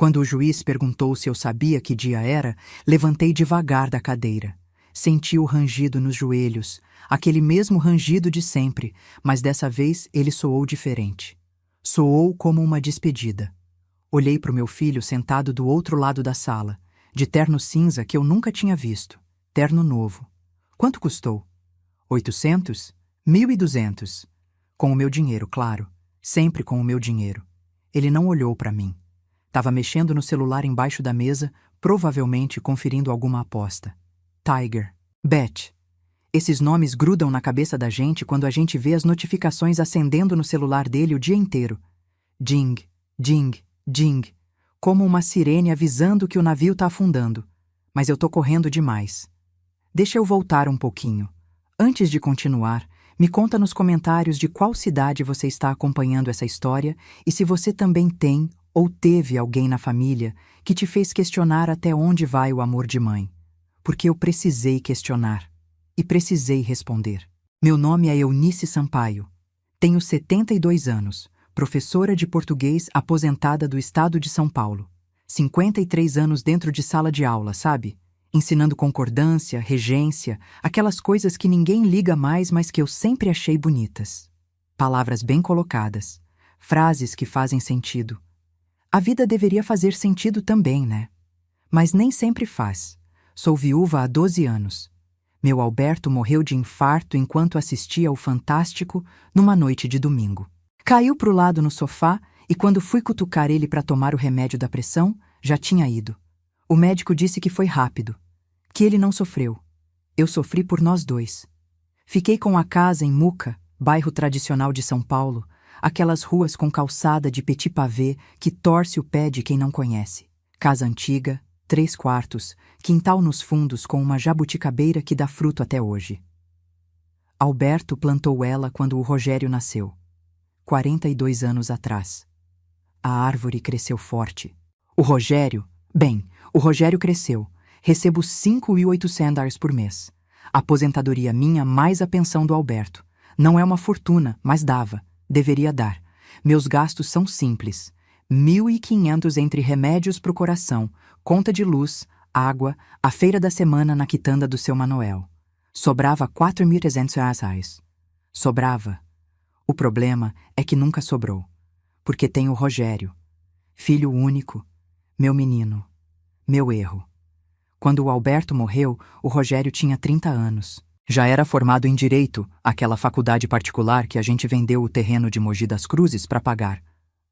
Quando o juiz perguntou se eu sabia que dia era, levantei devagar da cadeira. Senti o rangido nos joelhos, aquele mesmo rangido de sempre, mas dessa vez ele soou diferente. Soou como uma despedida. Olhei para o meu filho sentado do outro lado da sala, de terno cinza que eu nunca tinha visto. Terno novo. Quanto custou? 800? 1.200. Com o meu dinheiro, claro. Sempre com o meu dinheiro. Ele não olhou para mim. Estava mexendo no celular embaixo da mesa, provavelmente conferindo alguma aposta. Tiger. Bet. Esses nomes grudam na cabeça da gente quando a gente vê as notificações acendendo no celular dele o dia inteiro. Ding, ding, ding. Como uma sirene avisando que o navio tá afundando. Mas eu tô correndo demais. Deixa eu voltar um pouquinho. Antes de continuar, me conta nos comentários de qual cidade você está acompanhando essa história e se você também tem ou teve alguém na família que te fez questionar até onde vai o amor de mãe. Porque eu precisei questionar. E precisei responder. Meu nome é Eunice Sampaio. Tenho 72 anos, professora de português aposentada do estado de São Paulo. 53 anos dentro de sala de aula, sabe? Ensinando concordância, regência, aquelas coisas que ninguém liga mais, mas que eu sempre achei bonitas. Palavras bem colocadas, frases que fazem sentido. A vida deveria fazer sentido também, né? Mas nem sempre faz. Sou viúva há 12 anos. Meu Alberto morreu de infarto enquanto assistia ao Fantástico numa noite de domingo. Caiu pro lado no sofá e quando fui cutucar ele para tomar o remédio da pressão, já tinha ido. O médico disse que foi rápido, que ele não sofreu. Eu sofri por nós dois. Fiquei com a casa em Muca, bairro tradicional de São Paulo, aquelas ruas com calçada de petit pavé que torce o pé de quem não conhece. Casa antiga, 3 quartos, quintal nos fundos com uma jabuticabeira que dá fruto até hoje. Alberto plantou ela quando o Rogério nasceu, 42 anos atrás. A árvore cresceu forte. O Rogério cresceu. Recebo $5.800 por mês. Aposentadoria minha mais a pensão do Alberto. Não é uma fortuna, mas dava. Deveria dar. Meus gastos são simples. 1.500 entre remédios pro coração, conta de luz, água, a feira da semana na quitanda do seu Manoel. Sobrava R$ 4.300. Sobrava. O problema é que nunca sobrou. Porque tem o Rogério. Filho único. Meu menino. Meu erro. Quando o Alberto morreu, o Rogério tinha 30 anos. Já era formado em Direito, aquela faculdade particular que a gente vendeu o terreno de Mogi das Cruzes para pagar.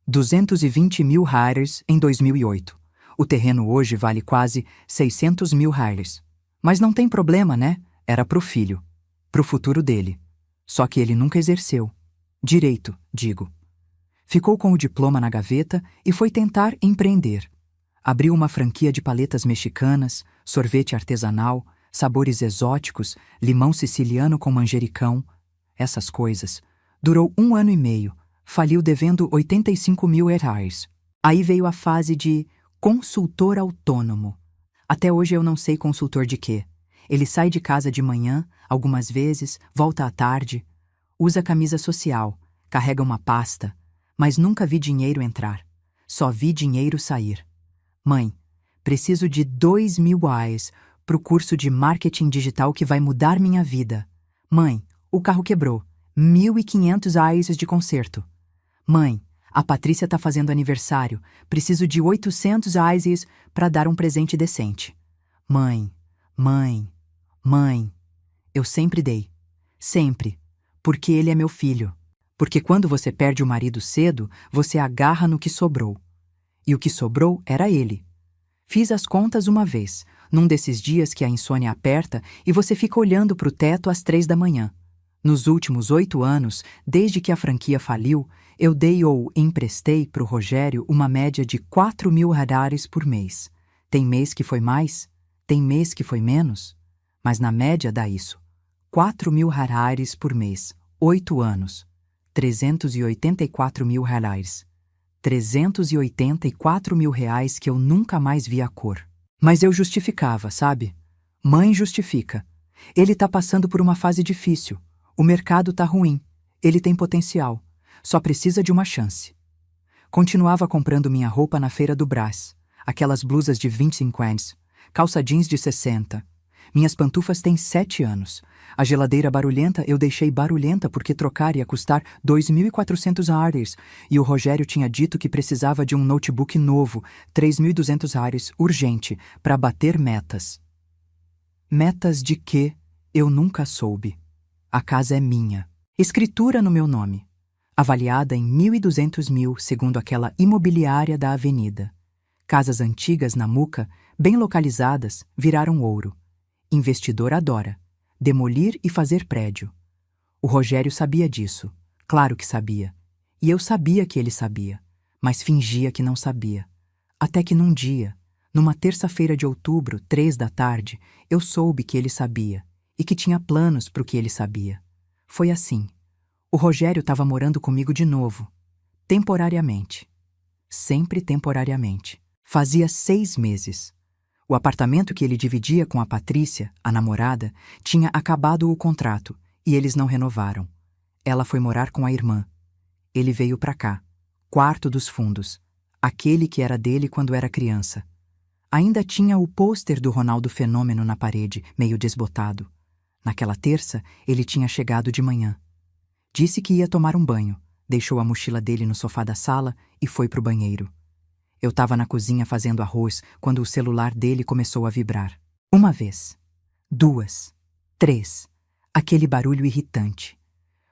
220 mil reais em 2008. O terreno hoje vale quase 600 mil reais. Mas não tem problema, né? Era pro filho. Pro futuro dele. Só que ele nunca exerceu. Direito, digo. Ficou com o diploma na gaveta e foi tentar empreender. Abriu uma franquia de paletas mexicanas, sorvete artesanal, sabores exóticos, limão siciliano com manjericão. Essas coisas. Durou 1 ano e meio. Faliu devendo 85 mil reais. Aí veio a fase de consultor autônomo. Até hoje eu não sei consultor de quê. Ele sai de casa de manhã, algumas vezes, volta à tarde, usa camisa social, carrega uma pasta, mas nunca vi dinheiro entrar. Só vi dinheiro sair. Mãe, preciso de R$ 2.000 pro curso de marketing digital que vai mudar minha vida. Mãe, o carro quebrou. R$ 1.500 de conserto. Mãe, a Patrícia tá fazendo aniversário. Preciso de R$ 800 para dar um presente decente. Mãe. Eu sempre dei. Sempre. Porque ele é meu filho. Porque quando você perde o marido cedo, você agarra no que sobrou. E o que sobrou era ele. Fiz as contas uma vez, num desses dias que a insônia aperta e você fica olhando pro teto às 3 da manhã. Nos últimos 8 anos, desde que a franquia faliu, eu dei ou emprestei pro Rogério uma média de 4.000 reais por mês. Tem mês que foi mais, tem mês que foi menos, mas na média dá isso. 4.000 reais por mês, 8 anos. 384 mil reais. 384 mil reais que eu nunca mais vi a cor. Mas eu justificava, sabe? Mãe justifica. Ele tá passando por uma fase difícil. O mercado tá ruim. Ele tem potencial. Só precisa de uma chance. Continuava comprando minha roupa na feira do Brás. aquelas blusas de 25 anos, calça jeans de 60. Minhas pantufas têm 7 anos. A geladeira barulhenta eu deixei barulhenta porque trocar ia custar 2.400 reais e o Rogério tinha dito que precisava de um notebook novo, 3.200 reais, urgente, para bater metas. Metas de quê? Eu nunca soube. A casa é minha. Escritura no meu nome. Avaliada em 1.200 mil, segundo aquela imobiliária da avenida. Casas antigas na Muca, bem localizadas, viraram ouro. Investidor adora demolir e fazer prédio. O Rogério sabia disso, claro que sabia. E eu sabia que ele sabia, mas fingia que não sabia. Até que num dia, numa terça-feira de outubro, 3 da tarde, eu soube que ele sabia e que tinha planos para o que ele sabia. Foi assim. O Rogério estava morando comigo de novo, temporariamente. Sempre temporariamente. Fazia 6 meses. O apartamento que ele dividia com a Patrícia, a namorada, tinha acabado o contrato e eles não renovaram. Ela foi morar com a irmã. Ele veio para cá, quarto dos fundos, aquele que era dele quando era criança. Ainda tinha o pôster do Ronaldo Fenômeno na parede, meio desbotado. Naquela terça, ele tinha chegado de manhã. Disse que ia tomar um banho, deixou a mochila dele no sofá da sala e foi pro banheiro. Eu estava na cozinha fazendo arroz quando o celular dele começou a vibrar. 1 vez, 2, 3, aquele barulho irritante.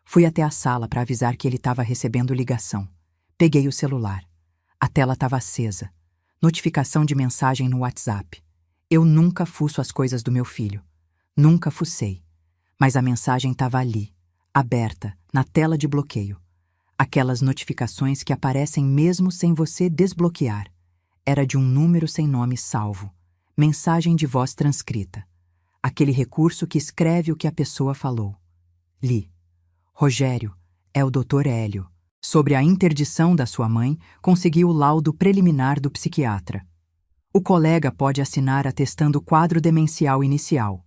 Fui até a sala para avisar que ele estava recebendo ligação. Peguei o celular. A tela estava acesa. Notificação de mensagem no WhatsApp. Eu nunca fuço as coisas do meu filho. Nunca fucei. Mas a mensagem estava ali, aberta, na tela de bloqueio. Aquelas notificações que aparecem mesmo sem você desbloquear. Era de um número sem nome salvo. Mensagem de voz transcrita. Aquele recurso que escreve o que a pessoa falou. Li. Rogério, é o Dr. Hélio. Sobre a interdição da sua mãe, consegui o laudo preliminar do psiquiatra. O colega pode assinar atestando o quadro demencial inicial.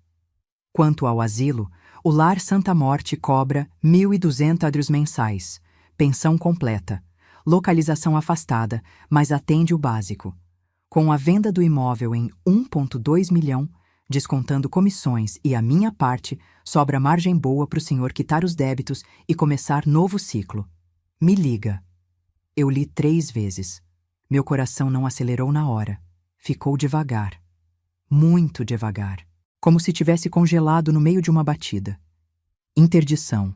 Quanto ao asilo, o Lar Santa Morte cobra 1.200 mensais. Pensão completa, localização afastada, mas atende o básico. Com a venda do imóvel em 1,2 milhão, descontando comissões e a minha parte, sobra margem boa para o senhor quitar os débitos e começar novo ciclo. Me liga. Eu li 3 vezes. Meu coração não acelerou na hora. Ficou devagar. Muito devagar. Como se tivesse congelado no meio de uma batida. Interdição.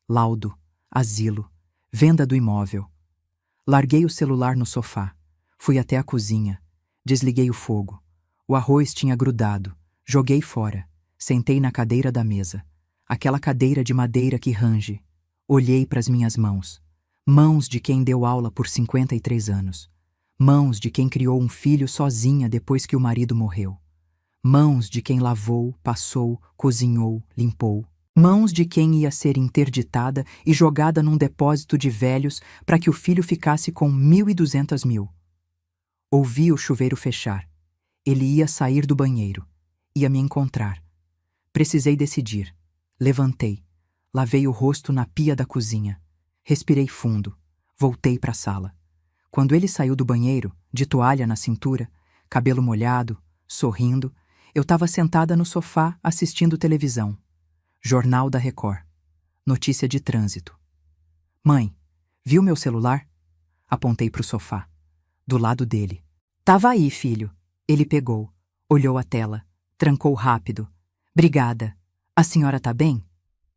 Laudo. Asilo. Venda do imóvel. Larguei o celular no sofá. Fui até a cozinha. Desliguei o fogo. O arroz tinha grudado. Joguei fora. Sentei na cadeira da mesa. Aquela cadeira de madeira que range. Olhei para as minhas mãos. Mãos de quem deu aula por 53 anos. Mãos de quem criou um filho sozinha depois que o marido morreu. Mãos de quem lavou, passou, cozinhou, limpou. Mãos de quem ia ser interditada e jogada num depósito de velhos para que o filho ficasse com 1.200 mil. Ouvi o chuveiro fechar. Ele ia sair do banheiro. Ia me encontrar. Precisei decidir. Levantei. Lavei o rosto na pia da cozinha. Respirei fundo. Voltei para a sala. Quando ele saiu do banheiro, de toalha na cintura, cabelo molhado, sorrindo, eu estava sentada no sofá assistindo televisão. Jornal da Record. Notícia de trânsito. Mãe, viu meu celular? Apontei para o sofá. Do lado dele. Tava aí, filho. Ele pegou. Olhou a tela. Trancou rápido. Obrigada. A senhora tá bem?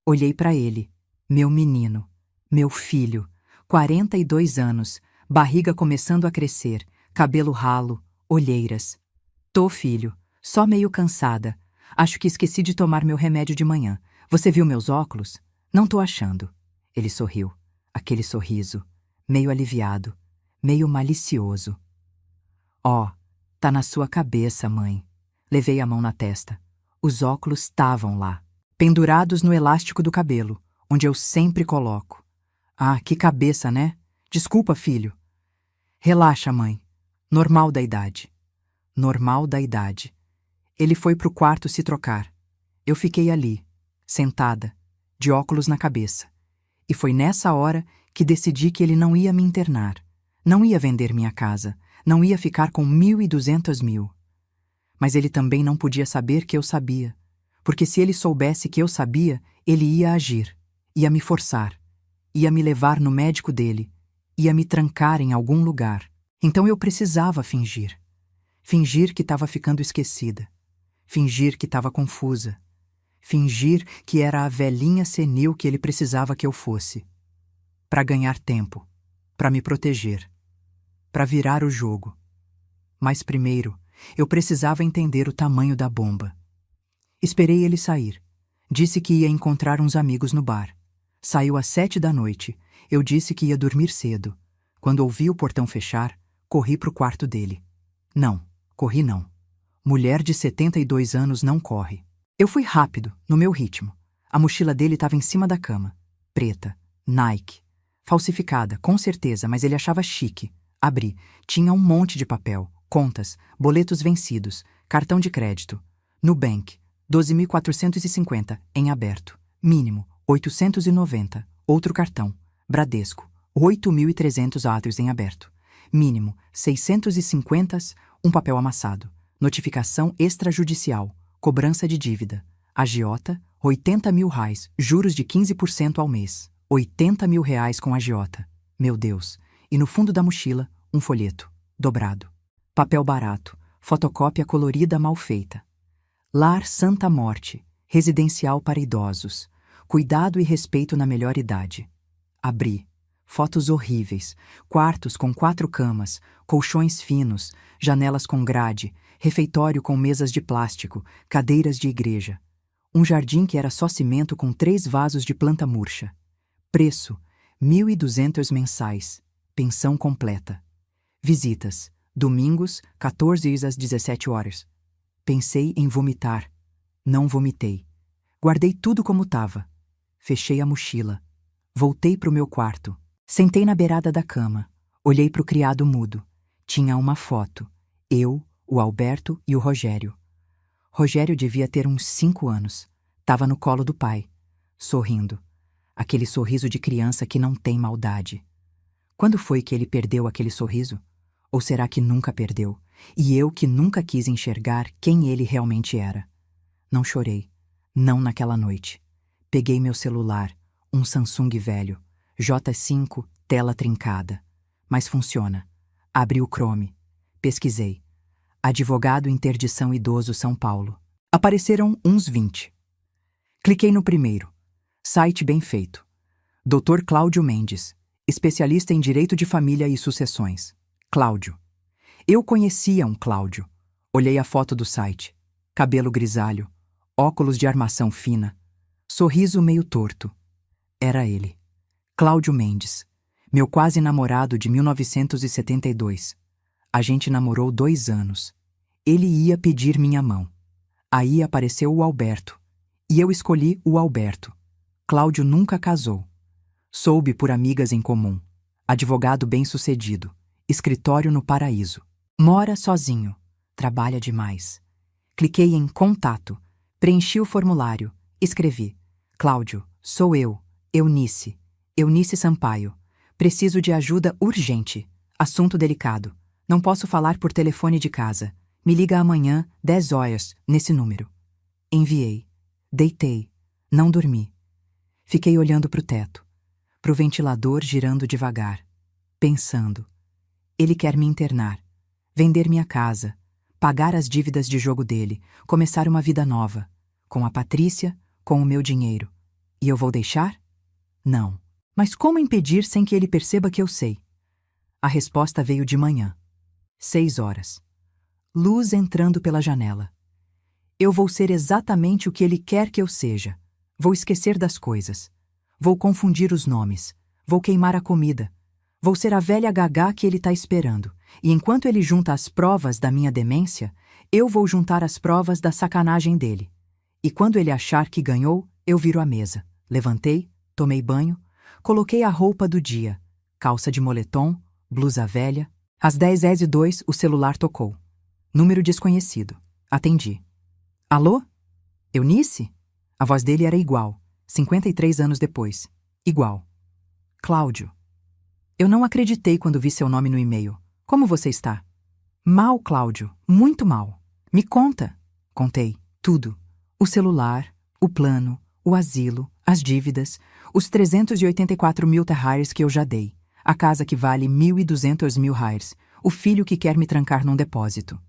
Olhei para ele. Meu menino. Meu filho. 42 anos. Barriga começando a crescer. Cabelo ralo. Olheiras. Tô, filho. Só meio cansada. Acho que esqueci de tomar meu remédio de manhã. Você viu meus óculos? Não tô achando. Ele sorriu. Aquele sorriso. Meio aliviado. Meio malicioso. Ó, tá na sua cabeça, mãe. Levei a mão na testa. Os óculos estavam lá. Pendurados no elástico do cabelo, onde eu sempre coloco. Ah, que cabeça, né? Desculpa, filho. Relaxa, mãe. Normal da idade. Normal da idade. Ele foi pro quarto se trocar. Eu fiquei ali, sentada, de óculos na cabeça. E foi nessa hora que decidi que ele não ia me internar. Não ia vender minha casa, não ia ficar com 1.200 mil. Mas ele também não podia saber que eu sabia, porque se ele soubesse que eu sabia, ele ia agir, ia me forçar, ia me levar no médico dele, ia me trancar em algum lugar. Então eu precisava fingir. Fingir que estava ficando esquecida. Fingir que estava confusa. Fingir que era a velhinha senil que ele precisava que eu fosse. Para ganhar tempo. Para me proteger. Para virar o jogo. Mas primeiro, eu precisava entender o tamanho da bomba. Esperei ele sair. Disse que ia encontrar uns amigos no bar. Saiu às 7 da noite. Eu disse que ia dormir cedo. Quando ouvi o portão fechar, corri pro quarto dele. Não, corri não. Mulher de 72 anos não corre. Eu fui rápido, no meu ritmo. A mochila dele estava em cima da cama. Preta, Nike. Falsificada, com certeza, mas ele achava chique. Abri. Tinha um monte de papel, contas, boletos vencidos, cartão de crédito. Nubank, 12.450, em aberto. Mínimo, 890. Outro cartão. Bradesco, 8.300 atos em aberto. Mínimo, 650, um papel amassado. Notificação extrajudicial, cobrança de dívida. Agiota, 80 mil reais, juros de 15% ao mês. 80 mil reais com agiota. Meu Deus. E no fundo da mochila, um folheto, dobrado. Papel barato, fotocópia colorida mal feita. Lar Santa Morte, residencial para idosos. Cuidado e respeito na melhor idade. Abri. Fotos horríveis, quartos com 4 camas, colchões finos, janelas com grade, refeitório com mesas de plástico, cadeiras de igreja. Um jardim que era só cimento com 3 vasos de planta murcha. Preço, 1.200 mensais. Pensão completa. Visitas, domingos, 14 às 17 horas. Pensei em vomitar. Não vomitei. Guardei tudo como estava. Fechei a mochila. Voltei para o meu quarto. Sentei na beirada da cama. Olhei para o criado mudo. Tinha uma foto. Eu, o Alberto e o Rogério. Rogério devia ter uns 5 anos. Tava no colo do pai, sorrindo. Aquele sorriso de criança que não tem maldade. Quando foi que ele perdeu aquele sorriso? Ou será que nunca perdeu? E eu que nunca quis enxergar quem ele realmente era. Não chorei. Não naquela noite. Peguei meu celular, um Samsung velho. J5, tela trincada. Mas funciona. Abri o Chrome. Pesquisei. Advogado Interdição Idoso São Paulo. Apareceram uns 20. Cliquei no primeiro. Site bem feito. Dr. Cláudio Mendes, especialista em Direito de Família e Sucessões. Cláudio. Eu conhecia um Cláudio. Olhei a foto do site. Cabelo grisalho, óculos de armação fina, sorriso meio torto. Era ele. Cláudio Mendes, meu quase namorado de 1972. A gente namorou 2 anos. Ele ia pedir minha mão. Aí apareceu o Alberto. E eu escolhi o Alberto. Cláudio nunca casou. Soube por amigas em comum. Advogado bem-sucedido. Escritório no Paraíso. Mora sozinho. Trabalha demais. Cliquei em Contato. Preenchi o formulário. Escrevi. Cláudio, sou eu, Eunice. Eunice Sampaio. Preciso de ajuda urgente. Assunto delicado. Não posso falar por telefone de casa. Me liga amanhã, 10 horas, nesse número. Enviei. Deitei. Não dormi. Fiquei olhando pro teto. Pro ventilador girando devagar. Pensando. Ele quer me internar. Vender minha casa. Pagar as dívidas de jogo dele. Começar uma vida nova. Com a Patrícia, com o meu dinheiro. E eu vou deixar? Não. Mas como impedir sem que ele perceba que eu sei? A resposta veio de manhã. 6 horas. Luz entrando pela janela. Eu vou ser exatamente o que ele quer que eu seja. Vou esquecer das coisas. Vou confundir os nomes. Vou queimar a comida. Vou ser a velha gagá que ele está esperando. E enquanto ele junta as provas da minha demência, eu vou juntar as provas da sacanagem dele. E quando ele achar que ganhou, eu viro a mesa. Levantei, tomei banho, coloquei a roupa do dia. Calça de moletom, blusa velha. Às 10h02, o celular tocou. Número desconhecido. Atendi. Alô? Eunice? A voz dele era igual, 53 anos depois. Igual. Cláudio. Eu não acreditei quando vi seu nome no e-mail. Como você está? Mal, Cláudio. Muito mal. Me conta. Contei. Tudo. O celular, o plano, o asilo, as dívidas, os 384 mil terraires que eu já dei, a casa que vale 1.200 mil reais, o filho que quer me trancar num depósito.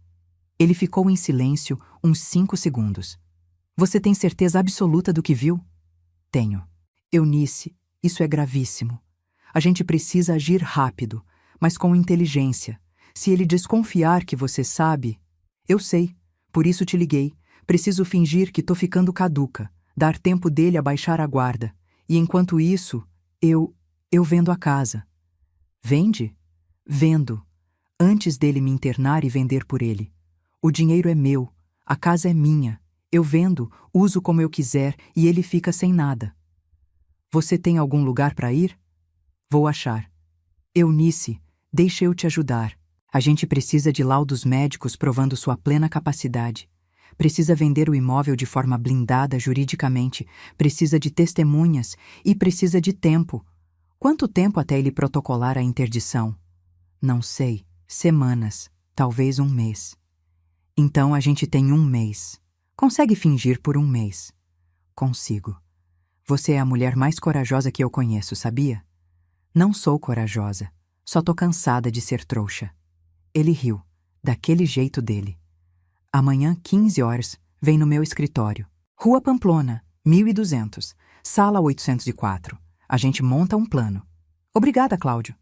Ele ficou em silêncio uns 5 segundos. Você tem certeza absoluta do que viu? Tenho. Eunice, isso é gravíssimo. A gente precisa agir rápido, mas com inteligência. Se ele desconfiar que você sabe... Eu sei, por isso te liguei. Preciso fingir que tô ficando caduca, dar tempo dele a baixar a guarda. E enquanto isso, eu vendo a casa. Vende? Vendo. Antes dele me internar e vender por ele. O dinheiro é meu, a casa é minha. Eu vendo, uso como eu quiser e ele fica sem nada. Você tem algum lugar para ir? Vou achar. Eunice, deixa eu te ajudar. A gente precisa de laudos médicos provando sua plena capacidade. Precisa vender o imóvel de forma blindada juridicamente. Precisa de testemunhas e precisa de tempo. Quanto tempo até ele protocolar a interdição? Não sei. Semanas. Talvez um mês. Então a gente tem um mês. Consegue fingir por um mês? Consigo. Você é a mulher mais corajosa que eu conheço, sabia? Não sou corajosa. Só tô cansada de ser trouxa. Ele riu, daquele jeito dele. Amanhã, 15 horas, vem no meu escritório. Rua Pamplona, 1200, sala 804. A gente monta um plano. Obrigada, Cláudio.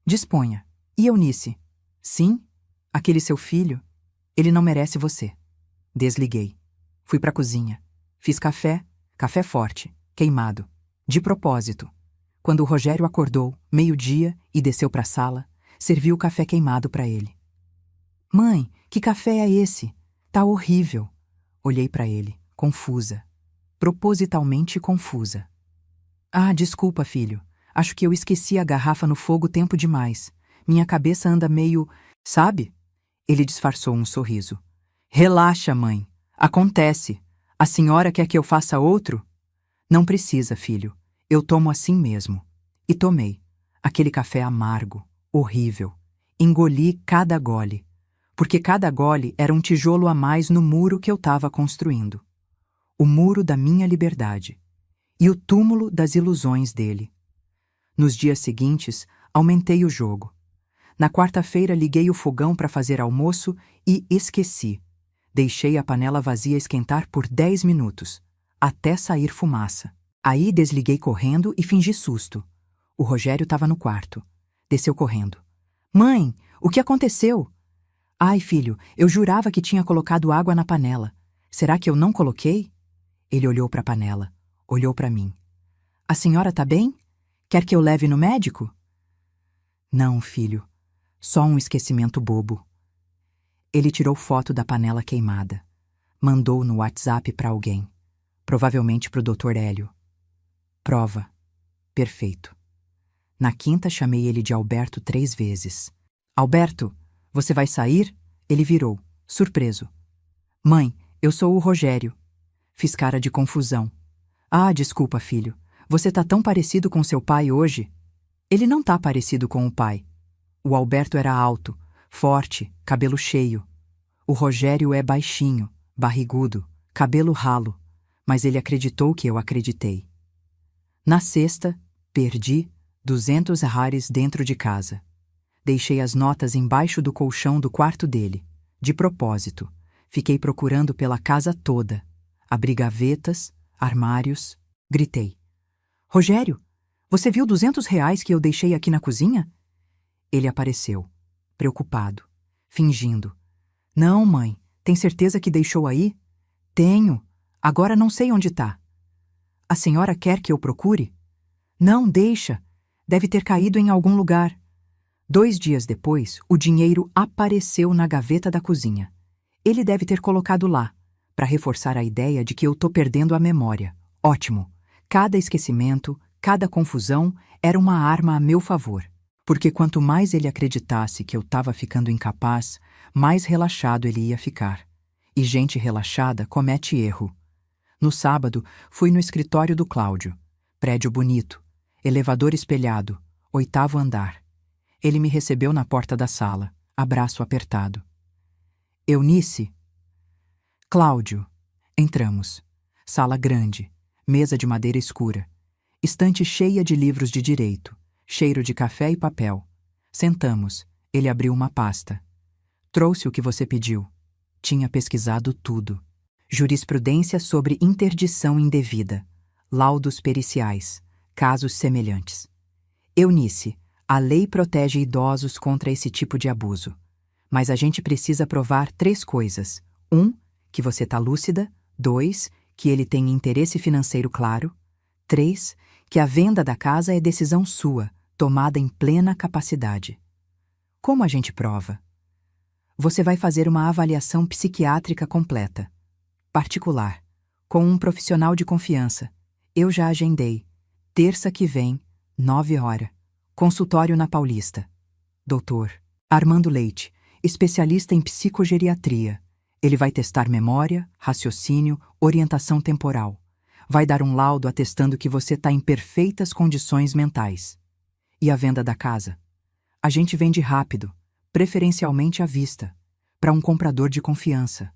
Disponha. E Eunice? Sim? Aquele seu filho? Ele não merece você. Desliguei. Fui pra cozinha. Fiz café forte, queimado. De propósito. Quando o Rogério acordou, 12:00, e desceu pra sala, servi o café queimado pra ele. Mãe, que café é esse? Tá horrível. Olhei pra ele, confusa. Propositalmente confusa. Ah, desculpa, filho. Acho que eu esqueci a garrafa no fogo tempo demais. Minha cabeça anda meio... Sabe? Ele disfarçou um sorriso. Relaxa, mãe. Acontece. A senhora quer que eu faça outro? Não precisa, filho. Eu tomo assim mesmo. E tomei. Aquele café amargo, horrível. Engoli cada gole. Porque cada gole era um tijolo a mais no muro que eu estava construindo. O muro da minha liberdade. E o túmulo das ilusões dele. Nos dias seguintes, aumentei o jogo. Na quarta-feira, liguei o fogão para fazer almoço e esqueci. Deixei a panela vazia esquentar por 10 minutos, até sair fumaça. Aí desliguei correndo e fingi susto. O Rogério estava no quarto. Desceu correndo. Mãe, o que aconteceu? Ai, filho, eu jurava que tinha colocado água na panela. Será que eu não coloquei? Ele olhou para a panela, olhou para mim. A senhora tá bem? Quer que eu leve no médico? Não, filho. Só um esquecimento bobo. Ele tirou foto da panela queimada. Mandou no WhatsApp para alguém. Provavelmente para o Dr. Hélio. Prova. Perfeito. Na quinta, chamei ele de Alberto 3 vezes. Alberto, você vai sair? Ele virou, surpreso. Mãe, eu sou o Rogério. Fiz cara de confusão. Ah, desculpa, filho. Você tá tão parecido com seu pai hoje. Ele não tá parecido com o pai. O Alberto era alto, forte, cabelo cheio. O Rogério é baixinho, barrigudo, cabelo ralo, mas ele acreditou que eu acreditei. Na sexta, perdi 200 reais dentro de casa. Deixei as notas embaixo do colchão do quarto dele, de propósito. Fiquei procurando pela casa toda. Abri gavetas, armários. Gritei. Rogério, você viu 200 reais que eu deixei aqui na cozinha? Ele apareceu, preocupado, fingindo. Não, mãe, tem certeza que deixou aí? Tenho. Agora não sei onde tá. A senhora quer que eu procure? Não, deixa. Deve ter caído em algum lugar. 2 dias depois, o dinheiro apareceu na gaveta da cozinha. Ele deve ter colocado lá, para reforçar a ideia de que eu tô perdendo a memória. Ótimo. Cada esquecimento, cada confusão era uma arma a meu favor. Porque quanto mais ele acreditasse que eu estava ficando incapaz, mais relaxado ele ia ficar. E gente relaxada comete erro. No sábado, fui no escritório do Cláudio. Prédio bonito, elevador espelhado, 8º andar. Ele me recebeu na porta da sala, abraço apertado. Eunice? Cláudio. Entramos. Sala grande, mesa de madeira escura, estante cheia de livros de direito, cheiro de café e papel. Sentamos. Ele abriu uma pasta. Trouxe o que você pediu. Tinha pesquisado tudo. Jurisprudência sobre interdição indevida, laudos periciais, casos semelhantes. Eunice, a lei protege idosos contra esse tipo de abuso. Mas a gente precisa provar 3 coisas. 1, que você está lúcida. 2, que ele tem interesse financeiro claro. 3, que a venda da casa é decisão sua, tomada em plena capacidade. Como a gente prova? Você vai fazer uma avaliação psiquiátrica completa, particular, com um profissional de confiança. Eu já agendei. Terça que vem, 9h. Consultório na Paulista. Doutor Armando Leite, especialista em psicogeriatria. Ele vai testar memória, raciocínio, orientação temporal. Vai dar um laudo atestando que você está em perfeitas condições mentais. E a venda da casa? A gente vende rápido, preferencialmente à vista, para um comprador de confiança.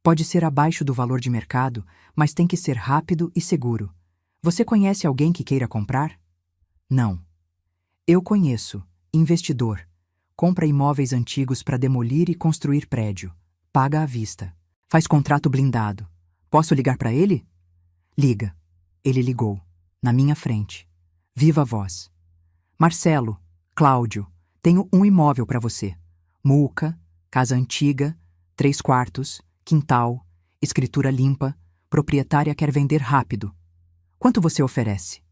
Pode ser abaixo do valor de mercado, mas tem que ser rápido e seguro. Você conhece alguém que queira comprar? Não. Eu conheço. Investidor. Compra imóveis antigos para demolir e construir prédio. Paga à vista. Faz contrato blindado. Posso ligar para ele? Liga. Ele ligou. Na minha frente. Viva voz. Marcelo, Cláudio, tenho um imóvel para você. Mulca, casa antiga, 3 quartos, quintal, escritura limpa, proprietária quer vender rápido. Quanto você oferece?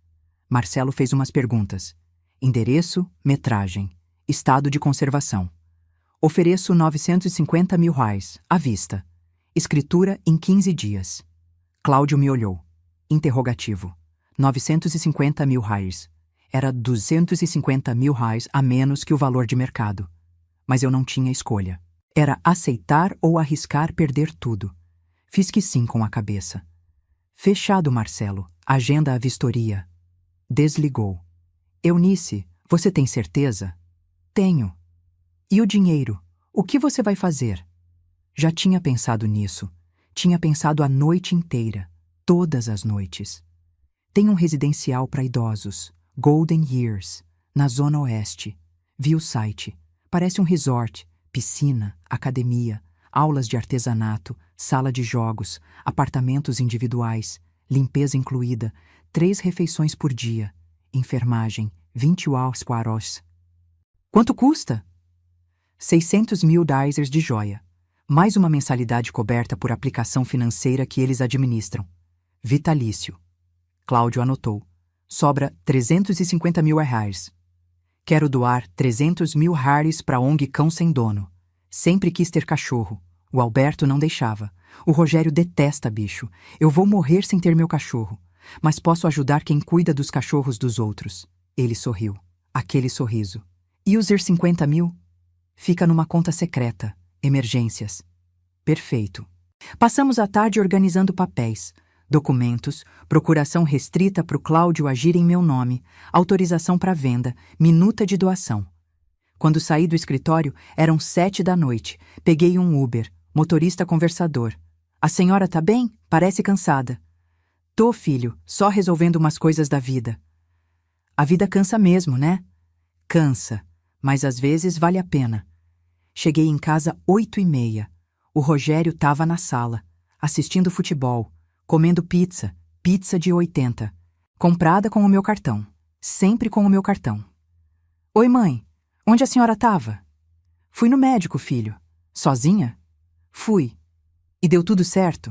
Marcelo fez umas perguntas. Endereço, metragem, estado de conservação. Ofereço R$950 mil, à vista. Escritura em 15 dias. Cláudio me olhou. Interrogativo. R$950 mil. Era R$250 mil a menos que o valor de mercado. Mas eu não tinha escolha. Era aceitar ou arriscar perder tudo. Fiz que sim com a cabeça. Fechado, Marcelo. Agenda a vistoria. Desligou. Eunice, você tem certeza? Tenho. E o dinheiro? O que você vai fazer? Já tinha pensado nisso. Tinha pensado a noite inteira. Todas as noites. Tem um residencial para idosos. Golden Years, na Zona Oeste. Vi o site. Parece um resort, piscina, academia, aulas de artesanato, sala de jogos, apartamentos individuais, limpeza incluída, 3 refeições por dia, enfermagem, 20 horas. Quanto custa? 600 mil dólares de joia, mais uma mensalidade coberta por aplicação financeira que eles administram. Vitalício. Cláudio anotou. Sobra 350 mil reais. Quero doar 300 mil reais para a ONG Cão Sem Dono. Sempre quis ter cachorro. O Alberto não deixava. O Rogério detesta bicho. Eu vou morrer sem ter meu cachorro. Mas posso ajudar quem cuida dos cachorros dos outros. Ele sorriu. Aquele sorriso. E os 50 mil? Fica numa conta secreta. Emergências. Perfeito. Passamos a tarde organizando papéis. Documentos, procuração restrita para o Cláudio agir em meu nome, autorização para venda, minuta de doação. Quando saí do escritório, eram 7 da noite. Peguei um Uber, motorista conversador. A senhora tá bem? Parece cansada. Tô, filho, só resolvendo umas coisas da vida. A vida cansa mesmo, né? Cansa, mas às vezes vale a pena. Cheguei em casa 8h30. O Rogério tava na sala, assistindo futebol, comendo pizza de 80, comprada com o meu cartão, sempre com o meu cartão. Oi, mãe, onde a senhora estava? Fui no médico, filho. Sozinha? Fui. E deu tudo certo?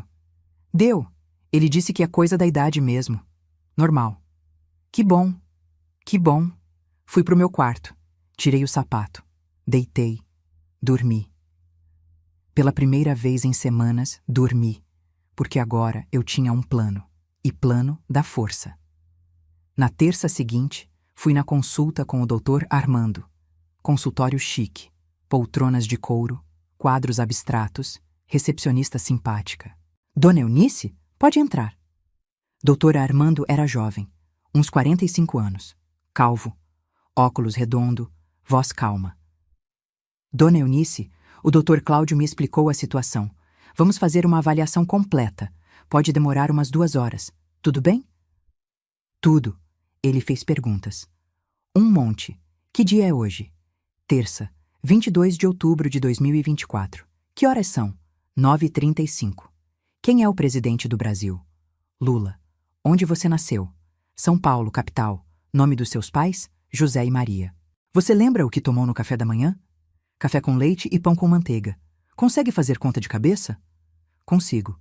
Deu. Ele disse que é coisa da idade mesmo. Normal. Que bom. Que bom. Fui pro meu quarto. Tirei o sapato. Deitei. Dormi. Pela primeira vez em semanas, dormi. Porque agora eu tinha um plano, e plano da força. Na terça seguinte, fui na consulta com o Dr. Armando. Consultório chique, poltronas de couro, quadros abstratos, recepcionista simpática. Dona Eunice, pode entrar. Dr. Armando era jovem, uns 45 anos, calvo, óculos redondo, voz calma. Dona Eunice, o Dr. Cláudio me explicou a situação. Vamos fazer uma avaliação completa. Pode demorar umas 2 horas. Tudo bem? Tudo. Ele fez perguntas. Um monte. Que dia é hoje? Terça, 22 de outubro de 2024. Que horas são? 9h35. Quem é o presidente do Brasil? Lula. Onde você nasceu? São Paulo, capital. Nome dos seus pais? José e Maria. Você lembra o que tomou no café da manhã? Café com leite e pão com manteiga. Consegue fazer conta de cabeça? Consigo.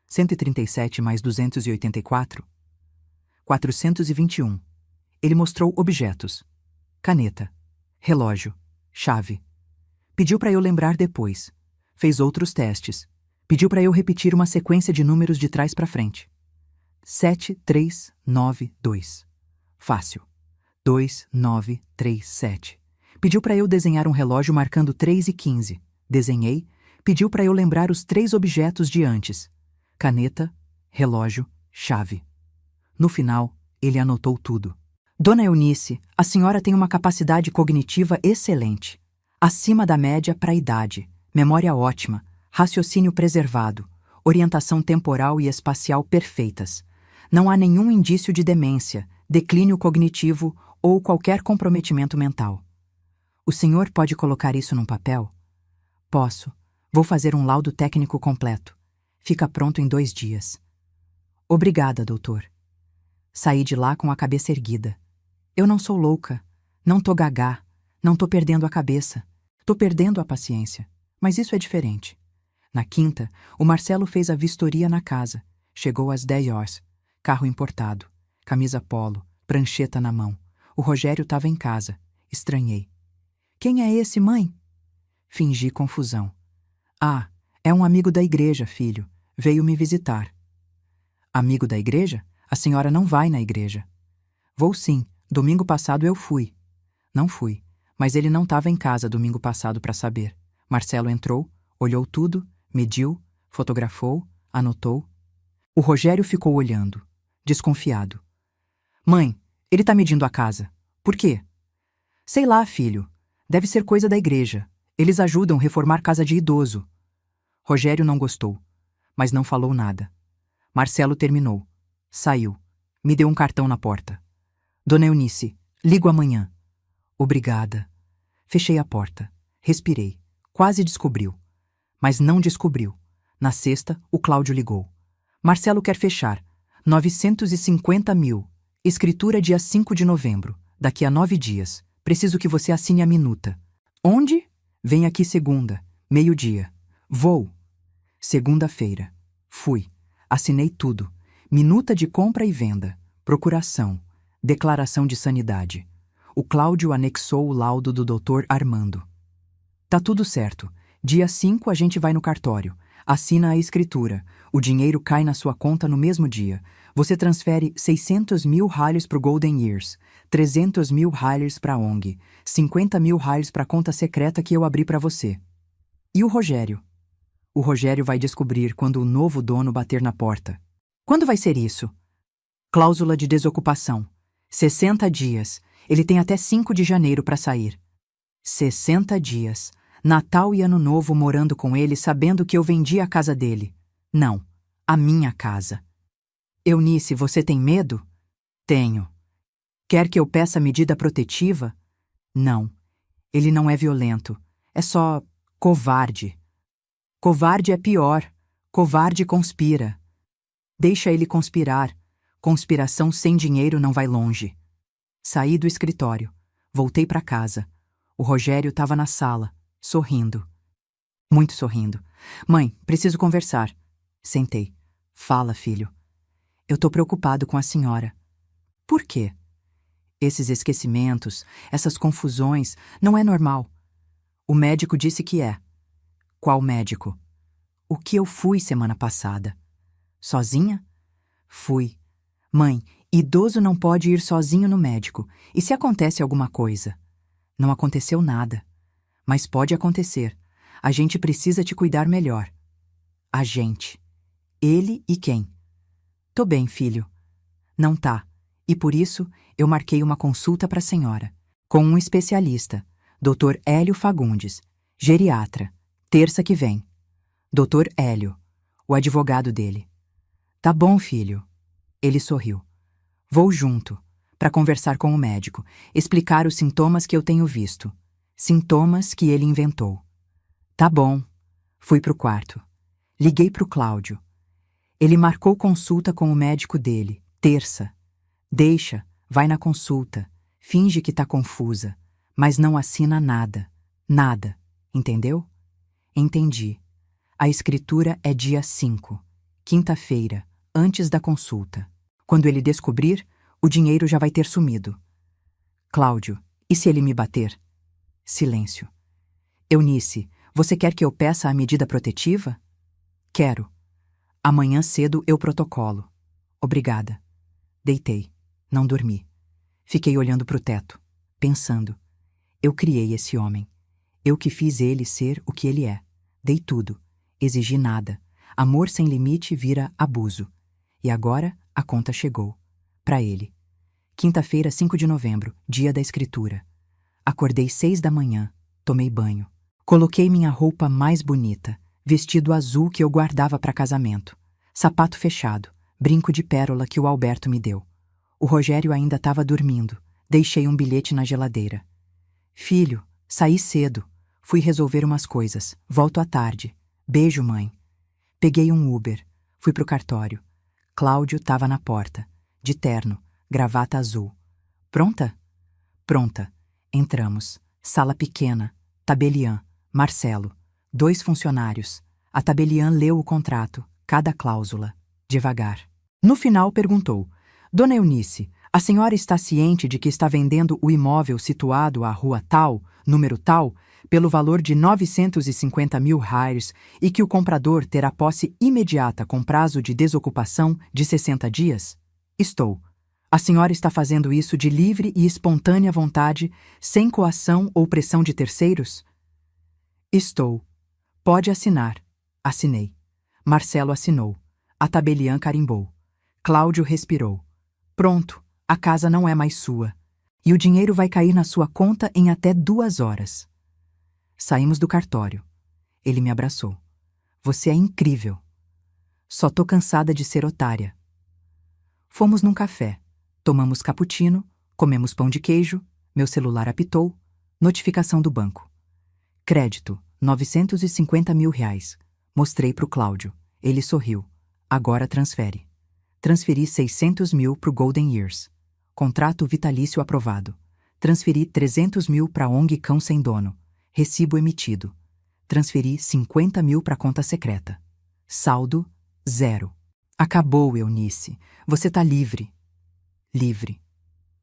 137 mais 284? 421. Ele mostrou objetos. Caneta. Relógio. Chave. Pediu para eu lembrar depois. Fez outros testes. Pediu para eu repetir uma sequência de números de trás para frente. 7, 3, 9, 2. Fácil. 2, 9, 3, 7. Pediu para eu desenhar um relógio marcando 3 e 15. Desenhei. Pediu para eu lembrar os 3 objetos de antes. Caneta, relógio, chave. No final, ele anotou tudo. Dona Eunice, a senhora tem uma capacidade cognitiva excelente. Acima da média para a idade. Memória ótima. Raciocínio preservado. Orientação temporal e espacial perfeitas. Não há nenhum indício de demência, declínio cognitivo ou qualquer comprometimento mental. O senhor pode colocar isso num papel? Posso. Vou fazer um laudo técnico completo. Fica pronto em 2 dias. Obrigada, doutor. Saí de lá com a cabeça erguida. Eu não sou louca. Não tô gagá. Não tô perdendo a cabeça. Tô perdendo a paciência. Mas isso é diferente. Na quinta, o Marcelo fez a vistoria na casa. Chegou às 10 horas. Carro importado. Camisa polo. Prancheta na mão. O Rogério estava em casa. Estranhei. Quem é esse, mãe? Fingi confusão. Ah, é um amigo da igreja, filho. Veio me visitar. Amigo da igreja? A senhora não vai na igreja. Vou sim. Domingo passado eu fui. Não fui. Mas ele não estava em casa domingo passado para saber. Marcelo entrou, olhou tudo, mediu, fotografou, anotou. O Rogério ficou olhando, desconfiado. Mãe, ele tá medindo a casa. Por quê? Sei lá, filho. Deve ser coisa da igreja. Eles ajudam a reformar casa de idoso. Rogério não gostou, mas não falou nada. Marcelo terminou. Saiu. Me deu um cartão na porta. Dona Eunice, ligo amanhã. Obrigada. Fechei a porta. Respirei. Quase descobriu. Mas não descobriu. Na sexta, o Cláudio ligou. Marcelo quer fechar. 950 mil. Escritura dia 5 de novembro. Daqui a 9 dias. Preciso que você assine a minuta. Onde? Vem aqui segunda. 12h. Vou. Segunda-feira. Fui. Assinei tudo. Minuta de compra e venda. Procuração. Declaração de sanidade. O Cláudio anexou o laudo do Dr. Armando. Tá tudo certo. Dia 5 a gente vai no cartório. Assina a escritura. O dinheiro cai na sua conta no mesmo dia. Você transfere 600 mil ralhos pro Golden Years, 300 mil ralhos pra ONG, 50 mil ralhos pra conta secreta que eu abri pra você. E o Rogério? O Rogério vai descobrir quando o novo dono bater na porta. Quando vai ser isso? Cláusula de desocupação. 60 dias. Ele tem até 5 de janeiro para sair. 60 dias. Natal e Ano Novo morando com ele, sabendo que eu vendi a casa dele. Não, a minha casa. Eunice, você tem medo? Tenho. Quer que eu peça medida protetiva? Não. Ele não é violento. É só covarde. Covarde é pior. Covarde conspira. Deixa ele conspirar. Conspiração sem dinheiro não vai longe. Saí do escritório. Voltei para casa. O Rogério estava na sala, sorrindo. Muito sorrindo. Mãe, preciso conversar. Sentei. Fala, filho. Eu tô preocupado com a senhora. Por quê? Esses esquecimentos, essas confusões, não é normal. O médico disse que é. Qual médico? O que eu fui semana passada. Sozinha? Fui. Mãe, idoso não pode ir sozinho no médico. E se acontece alguma coisa? Não aconteceu nada. Mas pode acontecer. A gente precisa te cuidar melhor. A gente. Ele e quem? Tô bem, filho. Não tá. E por isso, eu marquei uma consulta para a senhora. Com um especialista. Dr. Hélio Fagundes, geriatra, terça que vem. Dr. Hélio, o advogado dele. Tá bom, filho. Ele sorriu. Vou junto, para conversar com o médico, explicar os sintomas que eu tenho visto. Sintomas que ele inventou. Tá bom. Fui pro quarto. Liguei pro Cláudio. Ele marcou consulta com o médico dele, terça. Deixa, vai na consulta, finge que tá confusa, mas não assina nada. Nada, entendeu? Entendi. A escritura é dia 5, quinta-feira, antes da consulta. Quando ele descobrir, o dinheiro já vai ter sumido. Cláudio, e se ele me bater? Silêncio. Eunice, você quer que eu peça a medida protetiva? Quero. Amanhã cedo eu protocolo. Obrigada. Deitei. Não dormi. Fiquei olhando pro teto, pensando. Eu criei esse homem. Eu que fiz ele ser o que ele é. Dei tudo. Exigi nada. Amor sem limite vira abuso. E agora a conta chegou. Pra ele. Quinta-feira, 5 de novembro, dia da escritura. Acordei 6 da manhã. Tomei banho. Coloquei minha roupa mais bonita, vestido azul que eu guardava para casamento, sapato fechado, brinco de pérola que o Alberto me deu. O Rogério ainda estava dormindo. Deixei um bilhete na geladeira. Filho, saí cedo. Fui resolver umas coisas. Volto à tarde. Beijo, mãe. Peguei um Uber. Fui pro cartório. Cláudio estava na porta, de terno, gravata azul. Pronta? Pronta. Entramos. Sala pequena. Tabeliã. Marcelo. 2 funcionários. A tabeliã leu o contrato, cada cláusula, devagar. No final perguntou: Dona Eunice, a senhora está ciente de que está vendendo o imóvel situado à rua tal, número tal, pelo valor de 950 mil reais e que o comprador terá posse imediata com prazo de desocupação de 60 dias? Estou. A senhora está fazendo isso de livre e espontânea vontade, sem coação ou pressão de terceiros? Estou. Pode assinar. Assinei. Marcelo assinou. A tabeliã carimbou. Cláudio respirou. Pronto, a casa não é mais sua. E o dinheiro vai cair na sua conta em até 2 horas. Saímos do cartório. Ele me abraçou. Você é incrível. Só tô cansada de ser otária. Fomos num café. Tomamos cappuccino, comemos pão de queijo, meu celular apitou, notificação do banco. Crédito, 950 mil reais. Mostrei pro Cláudio. Ele sorriu. Agora transfere. Transferi 600 mil pro Golden Years. Contrato vitalício aprovado. Transferi 300 mil pra ONG Cão Sem Dono. Recibo emitido. Transferi 50 mil pra conta secreta. Saldo, 0. Acabou, Eunice. Você tá livre. Livre.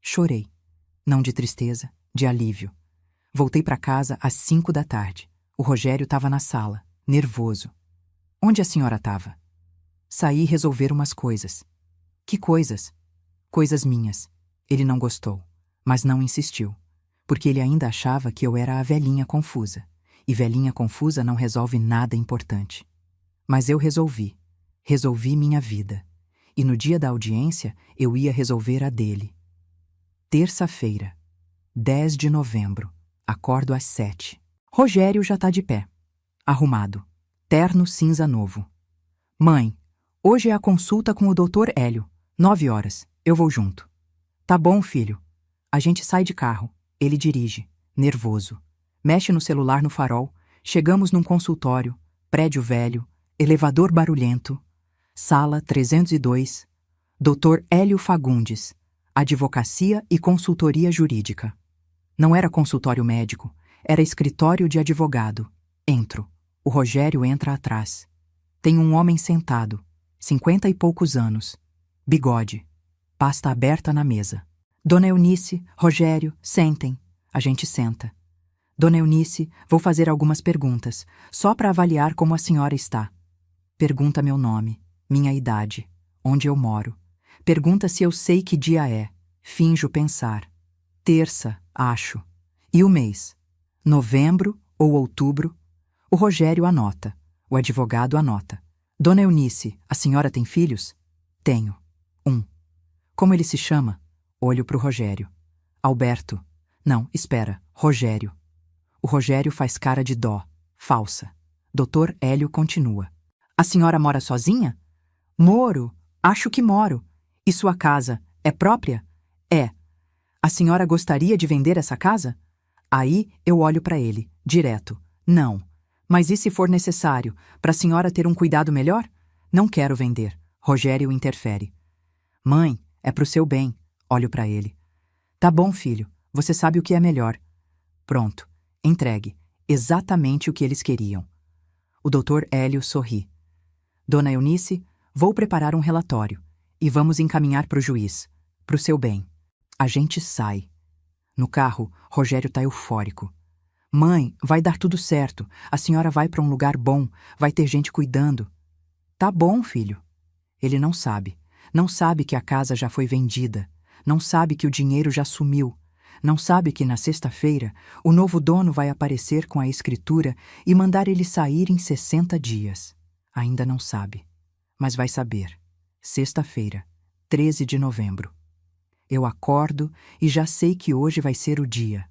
Chorei. Não de tristeza, de alívio. Voltei para casa às 5 da tarde. O Rogério estava na sala, nervoso. Onde a senhora estava? Saí resolver umas coisas. Que coisas? Coisas minhas. Ele não gostou, mas não insistiu, porque ele ainda achava que eu era a velhinha confusa, e velhinha confusa não resolve nada importante. Mas eu resolvi. Resolvi minha vida. E no dia da audiência, eu ia resolver a dele. Terça-feira, 10 de novembro. Acordo às 7. Rogério já tá de pé. Arrumado. Terno cinza novo. Mãe, hoje é a consulta com o Dr. Hélio. 9 horas. Eu vou junto. Tá bom, filho. A gente sai de carro. Ele dirige. Nervoso. Mexe no celular no farol. Chegamos num consultório. Prédio velho. Elevador barulhento. Sala 302. Dr. Hélio Fagundes. Advocacia e consultoria jurídica. Não era consultório médico, era escritório de advogado. Entro. O Rogério entra atrás. Tem um homem sentado, 50 e poucos anos. Bigode. Pasta aberta na mesa. Dona Eunice, Rogério, sentem. A gente senta. Dona Eunice, vou fazer algumas perguntas, só para avaliar como a senhora está. Pergunta meu nome, minha idade, onde eu moro. Pergunta se eu sei que dia é. Finjo pensar. Terça, acho. E o mês? Novembro ou outubro? O Rogério anota. O advogado anota. Dona Eunice, a senhora tem filhos? Tenho. 1. Como ele se chama? Olho pro Rogério. Alberto. Não, espera. Rogério. O Rogério faz cara de dó, falsa. Dr. Hélio continua. A senhora mora sozinha? Moro, acho que moro. E sua casa é própria? É. A senhora gostaria de vender essa casa? Aí eu olho para ele, direto. Não. Mas e se for necessário, para a senhora ter um cuidado melhor? Não quero vender. Rogério interfere. Mãe, é pro seu bem. Olho para ele. Tá bom, filho. Você sabe o que é melhor. Pronto. Entregue. Exatamente o que eles queriam. O Dr. Hélio sorri. Dona Eunice, vou preparar um relatório. E vamos encaminhar para o juiz. Pro seu bem. A gente sai. No carro, Rogério tá eufórico. Mãe, vai dar tudo certo. A senhora vai para um lugar bom. Vai ter gente cuidando. Tá bom, filho. Ele não sabe. Não sabe que a casa já foi vendida. Não sabe que o dinheiro já sumiu. Não sabe que na sexta-feira o novo dono vai aparecer com a escritura e mandar ele sair em 60 dias. Ainda não sabe. Mas vai saber. Sexta-feira, 13 de novembro. Eu acordo e já sei que hoje vai ser o dia.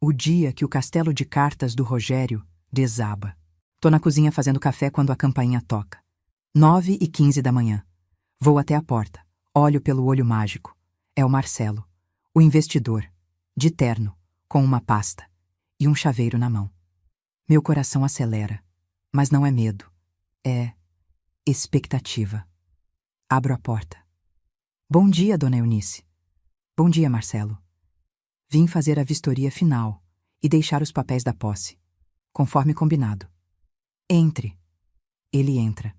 O dia que o castelo de cartas do Rogério desaba. Tô na cozinha fazendo café quando a campainha toca. 9h15 da manhã. Vou até a porta. Olho pelo olho mágico. É o Marcelo, o investidor, de terno, com uma pasta e um chaveiro na mão. Meu coração acelera, mas não é medo. É expectativa. Abro a porta. Bom dia, dona Eunice. Bom dia, Marcelo. Vim fazer a vistoria final e deixar os papéis da posse, conforme combinado. Entre. Ele entra.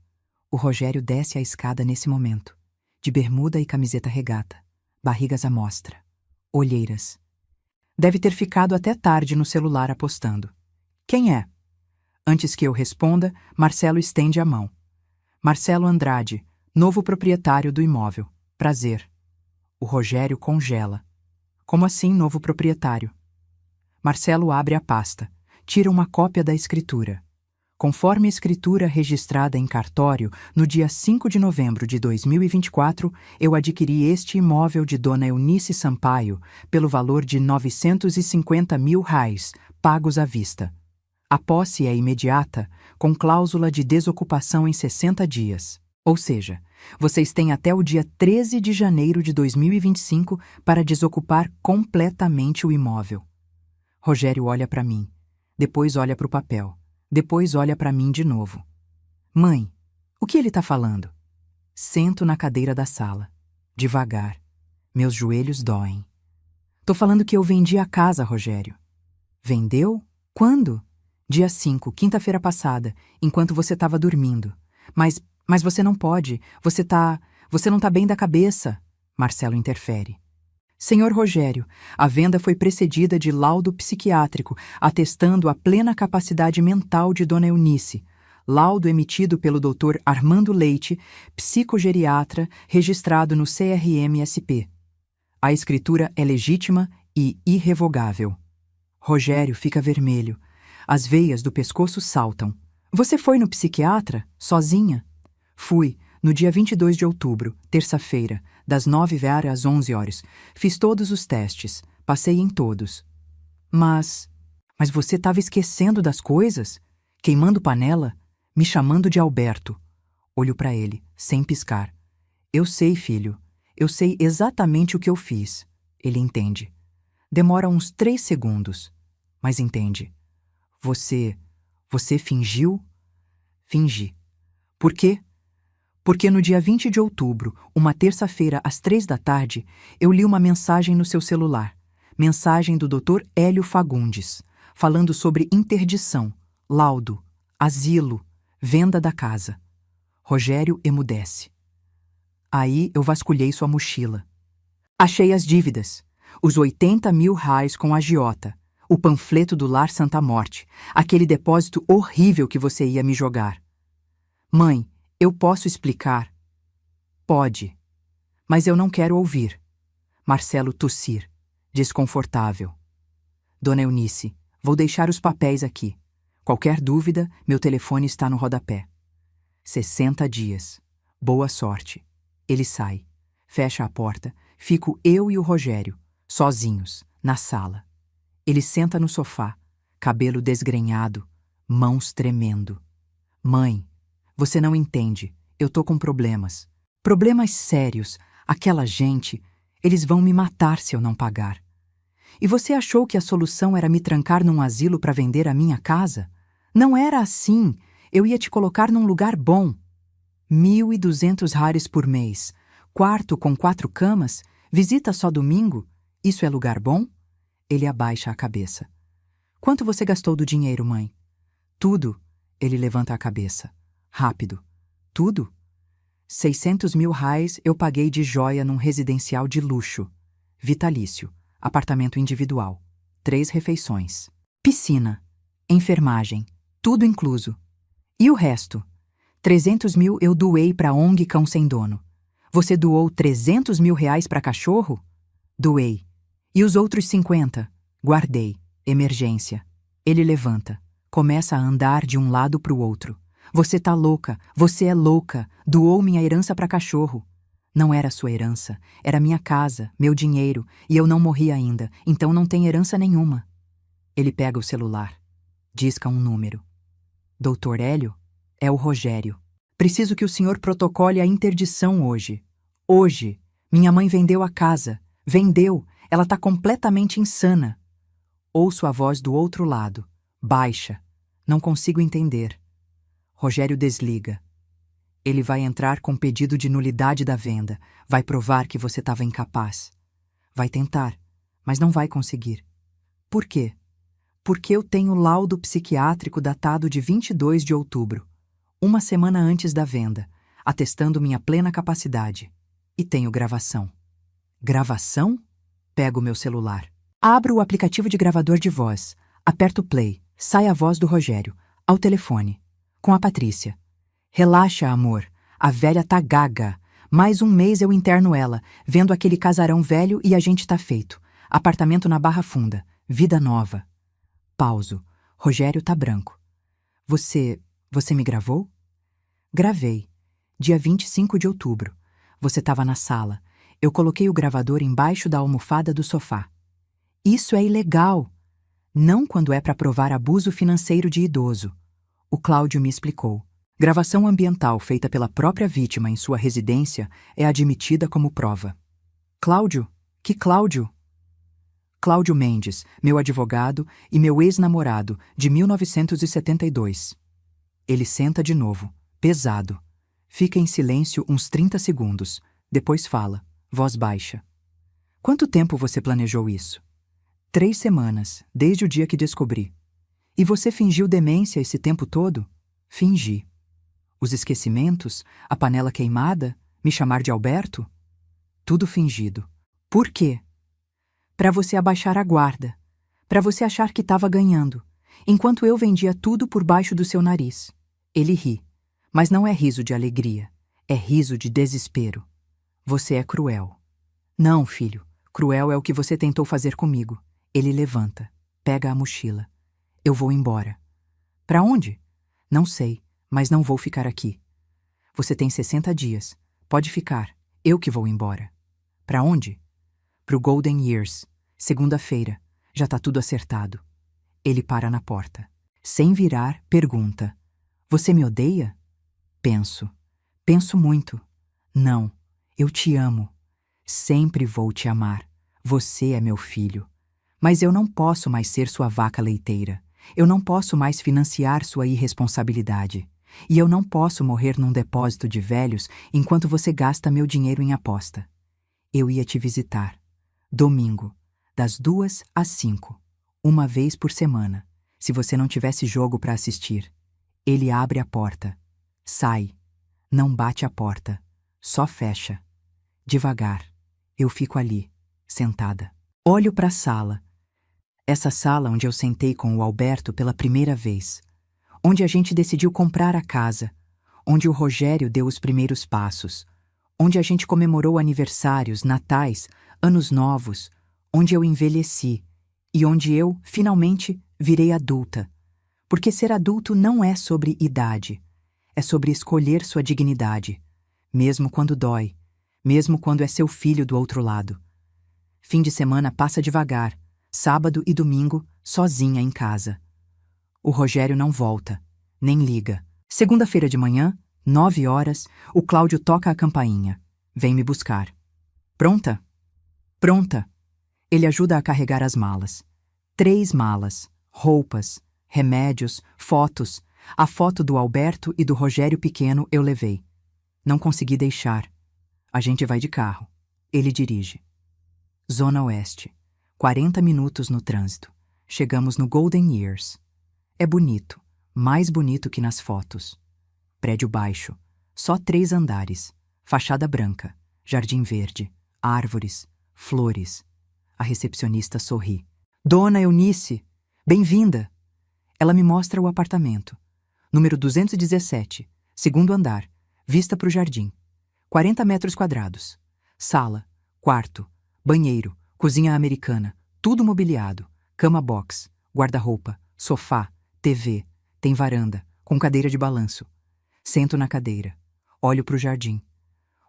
O Rogério desce a escada nesse momento, de bermuda e camiseta regata, barrigas à mostra, olheiras. Deve ter ficado até tarde no celular apostando. Quem é? Antes que eu responda, Marcelo estende a mão. Marcelo Andrade, novo proprietário do imóvel. Prazer. O Rogério congela. Como assim, novo proprietário? Marcelo abre a pasta, tira uma cópia da escritura. Conforme a escritura registrada em cartório, no dia 5 de novembro de 2024, eu adquiri este imóvel de Dona Eunice Sampaio pelo valor de R$ 950 mil, pagos à vista. A posse é imediata, com cláusula de desocupação em 60 dias. Ou seja, vocês têm até o dia 13 de janeiro de 2025 para desocupar completamente o imóvel. Rogério olha para mim, depois olha para o papel. Depois olha para mim de novo. Mãe, o que ele está falando? Sento na cadeira da sala. Devagar. Meus joelhos doem. Tô falando que eu vendi a casa, Rogério. Vendeu? Quando? Dia 5, quinta-feira passada, enquanto você estava dormindo. Mas você não pode. Você não tá bem da cabeça. Marcelo interfere. Senhor Rogério, a venda foi precedida de laudo psiquiátrico, atestando a plena capacidade mental de Dona Eunice. Laudo emitido pelo Dr. Armando Leite, psicogeriatra, registrado no CRM-SP. A escritura é legítima e irrevogável. Rogério fica vermelho. As veias do pescoço saltam. Você foi no psiquiatra? Sozinha? Fui, no dia 22 de outubro, terça-feira, das 9h às 11h. Fiz todos os testes, passei em todos. Mas você estava esquecendo das coisas? Queimando panela? Me chamando de Alberto. Olho para ele, sem piscar. Eu sei, filho. Eu sei exatamente o que eu fiz. Ele entende. Demora uns 3 segundos, mas entende. Você fingiu? Fingi. Por quê? Porque no dia 20 de outubro, uma terça-feira às 3 da tarde, eu li uma mensagem no seu celular. Mensagem do Dr. Hélio Fagundes, falando sobre interdição, laudo, asilo, venda da casa. Rogério emudece. Aí eu vasculhei sua mochila. Achei as dívidas, os R$ 80 mil com a agiota, o panfleto do Lar Santa Morte, aquele depósito horrível que você ia me jogar. Mãe, eu posso explicar? Pode. Mas eu não quero ouvir. Marcelo tossir, desconfortável. Dona Eunice, vou deixar os papéis aqui. Qualquer dúvida, meu telefone está no rodapé. 60 dias. Boa sorte. Ele sai. Fecha a porta. Fico eu e o Rogério, sozinhos, na sala. Ele senta no sofá, cabelo desgrenhado, mãos tremendo. Mãe, você não entende, eu tô com problemas. Problemas sérios, aquela gente, eles vão me matar se eu não pagar. E você achou que a solução era me trancar num asilo para vender a minha casa? Não era assim, eu ia te colocar num lugar bom. 1.200 reais por mês, quarto com 4 camas, visita só domingo, isso é lugar bom? Ele abaixa a cabeça. Quanto você gastou do dinheiro, mãe? Tudo. Ele levanta a cabeça. Rápido. Tudo? 600 mil reais eu paguei de joia num residencial de luxo. Vitalício. Apartamento individual. 3 refeições. Piscina. Enfermagem. Tudo incluso. E o resto? 300 mil eu doei para ONG Cão Sem Dono. Você doou 300 mil reais para cachorro? Doei. E os outros 50? Guardei. Emergência. Ele levanta. Começa a andar de um lado para o outro. Você tá louca. Você é louca. Doou minha herança para cachorro. Não era sua herança. Era minha casa, meu dinheiro. E eu não morri ainda. Então não tem herança nenhuma. Ele pega o celular. Disca um número. Doutor Hélio? É o Rogério. Preciso que o senhor protocole a interdição hoje. Hoje. Minha mãe vendeu a casa. Vendeu. Ela tá completamente insana. Ouço a voz do outro lado. Baixa. Não consigo entender. Rogério desliga. Ele vai entrar com pedido de nulidade da venda. Vai provar que você estava incapaz. Vai tentar, mas não vai conseguir. Por quê? Porque eu tenho laudo psiquiátrico datado de 22 de outubro, uma semana antes da venda, atestando minha plena capacidade. E tenho gravação. Gravação? Pego meu celular. Abro o aplicativo de gravador de voz. Aperto play. Sai a voz do Rogério. Ao telefone. Com a Patrícia. Relaxa, amor. A velha tá gaga. Mais um mês eu interno ela, vendo aquele casarão velho e a gente tá feito. Apartamento na Barra Funda. Vida nova. Pauso. Rogério tá branco. Você me gravou? Gravei. Dia 25 de outubro. Você tava na sala. Eu coloquei o gravador embaixo da almofada do sofá. Isso é ilegal. Não quando é para provar abuso financeiro de idoso. O Cláudio me explicou. Gravação ambiental feita pela própria vítima em sua residência é admitida como prova. Cláudio? Que Cláudio? Cláudio Mendes, meu advogado e meu ex-namorado, de 1972. Ele senta de novo, pesado. Fica em silêncio uns 30 segundos. Depois fala, voz baixa. Quanto tempo você planejou isso? 3 semanas, desde o dia que descobri. E você fingiu demência esse tempo todo? Fingi. Os esquecimentos, a panela queimada, me chamar de Alberto? Tudo fingido. Por quê? Para você abaixar a guarda. Para você achar que estava ganhando, enquanto eu vendia tudo por baixo do seu nariz. Ele ri. Mas não é riso de alegria. É riso de desespero. Você é cruel. Não, filho. Cruel é o que você tentou fazer comigo. Ele levanta. Pega a mochila. Eu vou embora. Para onde? Não sei, mas não vou ficar aqui. Você tem 60 dias. Pode ficar. Eu que vou embora. Para onde? Pro Golden Years. Segunda-feira. Já tá tudo acertado. Ele para na porta. Sem virar, pergunta. Você me odeia? Penso. Penso muito. Não. Eu te amo. Sempre vou te amar. Você é meu filho. Mas eu não posso mais ser sua vaca leiteira. Eu não posso mais financiar sua irresponsabilidade. E eu não posso morrer num depósito de velhos enquanto você gasta meu dinheiro em aposta. Eu ia te visitar. Domingo, das 2 às 5. Uma vez por semana. Se você não tivesse jogo para assistir. Ele abre a porta. Sai. Não bate a porta. Só fecha. Devagar. Eu fico ali, sentada. Olho para a sala. Essa sala onde eu sentei com o Alberto pela primeira vez. Onde a gente decidiu comprar a casa. Onde o Rogério deu os primeiros passos. Onde a gente comemorou aniversários, natais, anos novos. Onde eu envelheci. E onde eu, finalmente, virei adulta. Porque ser adulto não é sobre idade. É sobre escolher sua dignidade. Mesmo quando dói. Mesmo quando é seu filho do outro lado. Fim de semana passa devagar. Sábado e domingo, sozinha em casa. O Rogério não volta, nem liga. Segunda-feira de manhã, 9 horas, o Cláudio toca a campainha. Vem me buscar. Pronta? Pronta. Ele ajuda a carregar as malas. 3 malas, roupas, remédios, fotos. A foto do Alberto e do Rogério pequeno eu levei. Não consegui deixar. A gente vai de carro. Ele dirige. Zona Oeste. 40 minutos no trânsito. Chegamos no Golden Years. É bonito, mais bonito que nas fotos. Prédio baixo, só 3 andares, fachada branca, jardim verde, árvores, flores. A recepcionista sorri. Dona Eunice, bem-vinda! Ela me mostra o apartamento. Número 217, segundo andar, vista para o jardim. 40 metros quadrados. Sala, quarto, banheiro, cozinha americana, tudo mobiliado, cama box, guarda-roupa, sofá, TV, tem varanda, com cadeira de balanço. Sento na cadeira, olho para o jardim.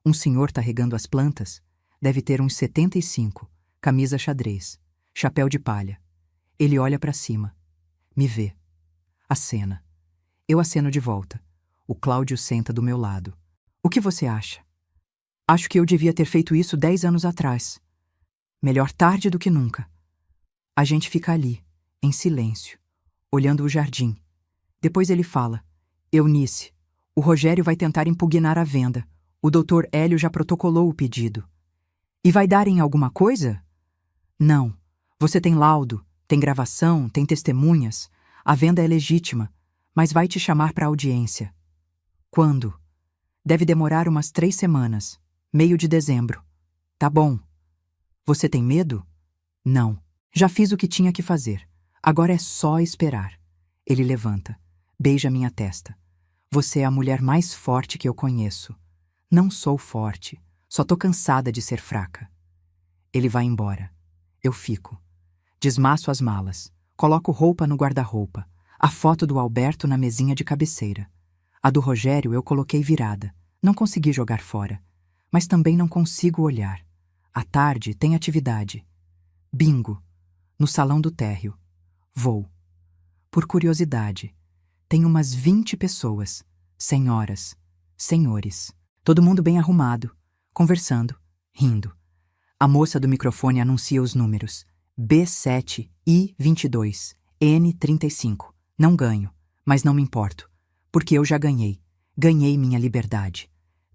Um senhor tá regando as plantas, deve ter uns 75, camisa xadrez, chapéu de palha. Ele olha para cima, me vê. Acena. Eu aceno de volta. O Cláudio senta do meu lado. O que você acha? Acho que eu devia ter feito isso 10 anos atrás. Melhor tarde do que nunca. A gente fica ali, em silêncio, olhando o jardim. Depois ele fala: Eunice, o Rogério vai tentar impugnar a venda. O Dr. Hélio já protocolou o pedido. E vai dar em alguma coisa? Não. Você tem laudo, tem gravação, tem testemunhas. A venda é legítima, mas vai te chamar para audiência. Quando? Deve demorar umas 3 semanas. Meio de dezembro. Tá bom. Você tem medo? Não. Já fiz o que tinha que fazer. Agora é só esperar. Ele levanta, beija minha testa. Você é a mulher mais forte que eu conheço. Não sou forte, só tô cansada de ser fraca. Ele vai embora. Eu fico. Desmaço as malas, coloco roupa no guarda-roupa, a foto do Alberto na mesinha de cabeceira. A do Rogério eu coloquei virada. Não consegui jogar fora, mas também não consigo olhar. À tarde tem atividade. Bingo. No salão do térreo. Vou. Por curiosidade. Tem umas 20 pessoas. Senhoras. Senhores. Todo mundo bem arrumado. Conversando. Rindo. A moça do microfone anuncia os números. B7, I22, N35. Não ganho, mas não me importo. Porque eu já ganhei. Ganhei minha liberdade.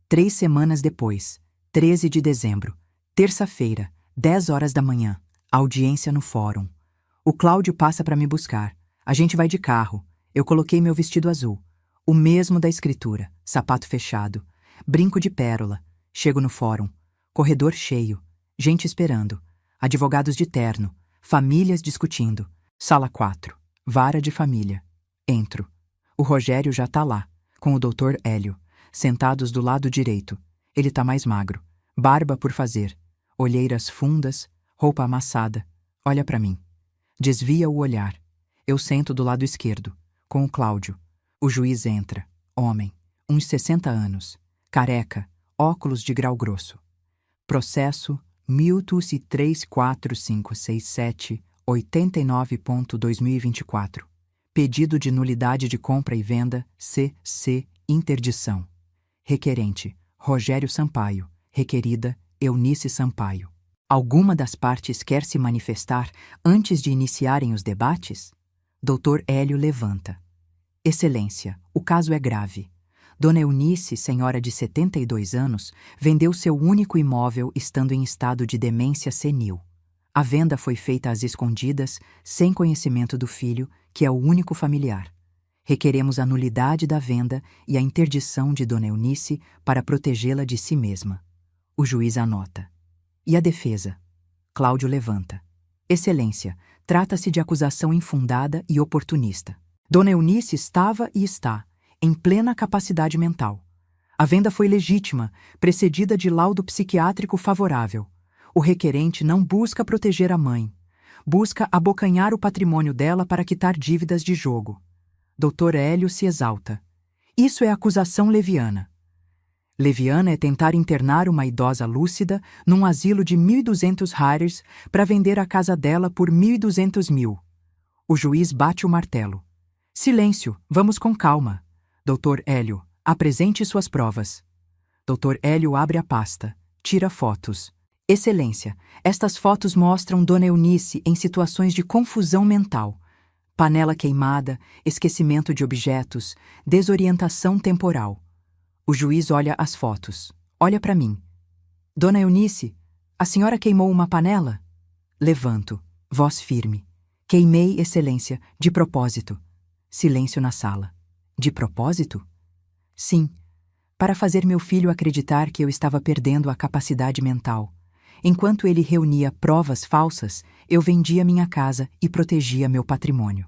3 semanas depois. 13 de dezembro. Terça-feira, 10 horas da manhã. Audiência no fórum. O Cláudio passa para me buscar. A gente vai de carro. Eu coloquei meu vestido azul. O mesmo da escritura. Sapato fechado. Brinco de pérola. Chego no fórum. Corredor cheio. Gente esperando. Advogados de terno. Famílias discutindo. Sala 4. Vara de família. Entro. O Rogério já tá lá, com o Dr. Hélio, sentados do lado direito. Ele tá mais magro. Barba por fazer. Olheiras fundas, roupa amassada. Olha para mim. Desvia o olhar. Eu sento do lado esquerdo, com o Cláudio. O juiz entra. Homem. Uns 60 anos. Careca. Óculos de grau grosso. Processo 1034556789.2024. Pedido de nulidade de compra e venda, CC, interdição. Requerente, Rogério Sampaio. Requerida, Eunice Sampaio. Alguma das partes quer se manifestar antes de iniciarem os debates? Dr. Hélio levanta. Excelência, o caso é grave. Dona Eunice, senhora de 72 anos, vendeu seu único imóvel estando em estado de demência senil. A venda foi feita às escondidas, sem conhecimento do filho, que é o único familiar. Requeremos a nulidade da venda e a interdição de Dona Eunice para protegê-la de si mesma. O juiz anota. E a defesa? Cláudio levanta. Excelência, trata-se de acusação infundada e oportunista. Dona Eunice estava e está em plena capacidade mental. A venda foi legítima, precedida de laudo psiquiátrico favorável. O requerente não busca proteger a mãe. Busca abocanhar o patrimônio dela para quitar dívidas de jogo. Dr. Hélio se exalta. Isso é acusação leviana. Leviana é tentar internar uma idosa lúcida num asilo de 1.200 hares para vender a casa dela por 1.200 mil. O juiz bate o martelo. Silêncio, vamos com calma. Doutor Hélio, apresente suas provas. Doutor Hélio abre a pasta, tira fotos. Excelência, estas fotos mostram Dona Eunice em situações de confusão mental. Panela queimada, esquecimento de objetos, desorientação temporal. O juiz olha as fotos. Olha para mim. Dona Eunice, a senhora queimou uma panela? Levanto, voz firme. Queimei, Excelência, de propósito. Silêncio na sala. De propósito? Sim, para fazer meu filho acreditar que eu estava perdendo a capacidade mental. Enquanto ele reunia provas falsas, eu vendia minha casa e protegia meu patrimônio.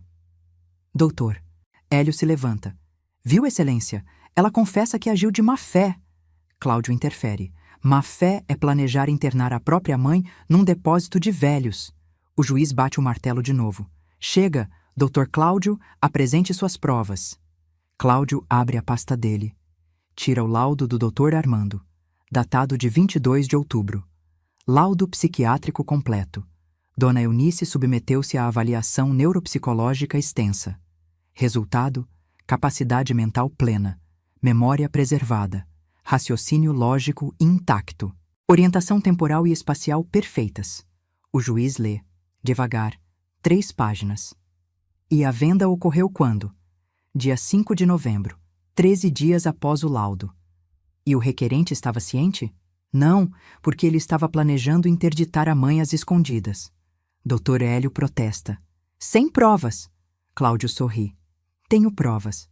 Doutor, Hélio se levanta. Viu, Excelência? Ela confessa que agiu de má fé. Cláudio interfere. Má fé é planejar internar a própria mãe num depósito de velhos. O juiz bate o martelo de novo. Chega, doutor Cláudio, apresente suas provas. Cláudio abre a pasta dele. Tira o laudo do doutor Armando, datado de 22 de outubro. Laudo psiquiátrico completo. Dona Eunice submeteu-se à avaliação neuropsicológica extensa. Resultado: capacidade mental plena, memória preservada, raciocínio lógico intacto, orientação temporal e espacial perfeitas. O juiz lê, devagar, 3 páginas. E a venda ocorreu quando? Dia 5 de novembro, 13 dias após o laudo. E o requerente estava ciente? Não, porque ele estava planejando interditar a mãe às escondidas. Dr. Hélio protesta. Sem provas! Cláudio sorri. Tenho provas.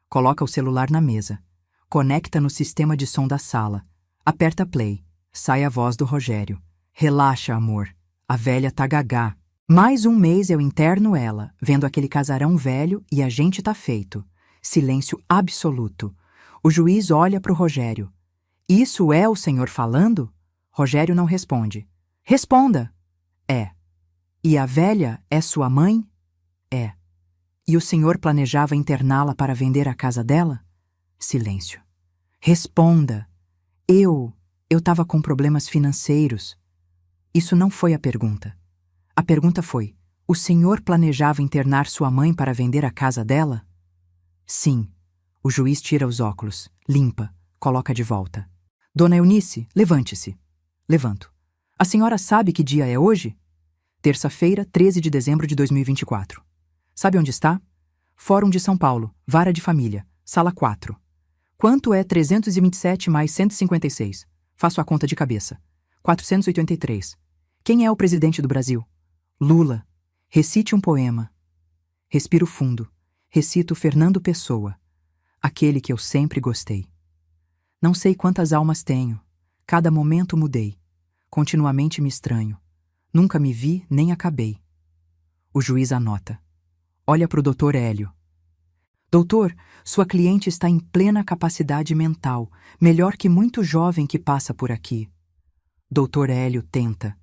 Coloca o celular na mesa. Conecta no sistema de som da sala. Aperta play. Sai a voz do Rogério. Relaxa, amor. A velha tá gagá. Mais um mês eu interno ela, vendo aquele casarão velho e a gente tá feito. Silêncio absoluto. O juiz olha pro Rogério. Isso é o senhor falando? Rogério não responde. Responda! É. E a velha é sua mãe? É. E o senhor planejava interná-la para vender a casa dela? Silêncio. Responda! Eu estava com problemas financeiros. Isso não foi a pergunta. A pergunta foi: o senhor planejava internar sua mãe para vender a casa dela? Sim. O juiz tira os óculos, limpa, coloca de volta. Dona Eunice, levante-se. Levanto. A senhora sabe que dia é hoje? Terça-feira, 13 de dezembro de 2024. Sabe onde está? Fórum de São Paulo, Vara de Família, Sala 4. Quanto é 327 mais 156? Faço a conta de cabeça. 483. Quem é o presidente do Brasil? Lula. Recite um poema. Respiro fundo. Recito Fernando Pessoa. Aquele que eu sempre gostei. Não sei quantas almas tenho. Cada momento mudei. Continuamente me estranho. Nunca me vi nem acabei. O juiz anota. Olha para o doutor Hélio. Doutor, sua cliente está em plena capacidade mental, melhor que muito jovem que passa por aqui. Doutor Hélio tenta.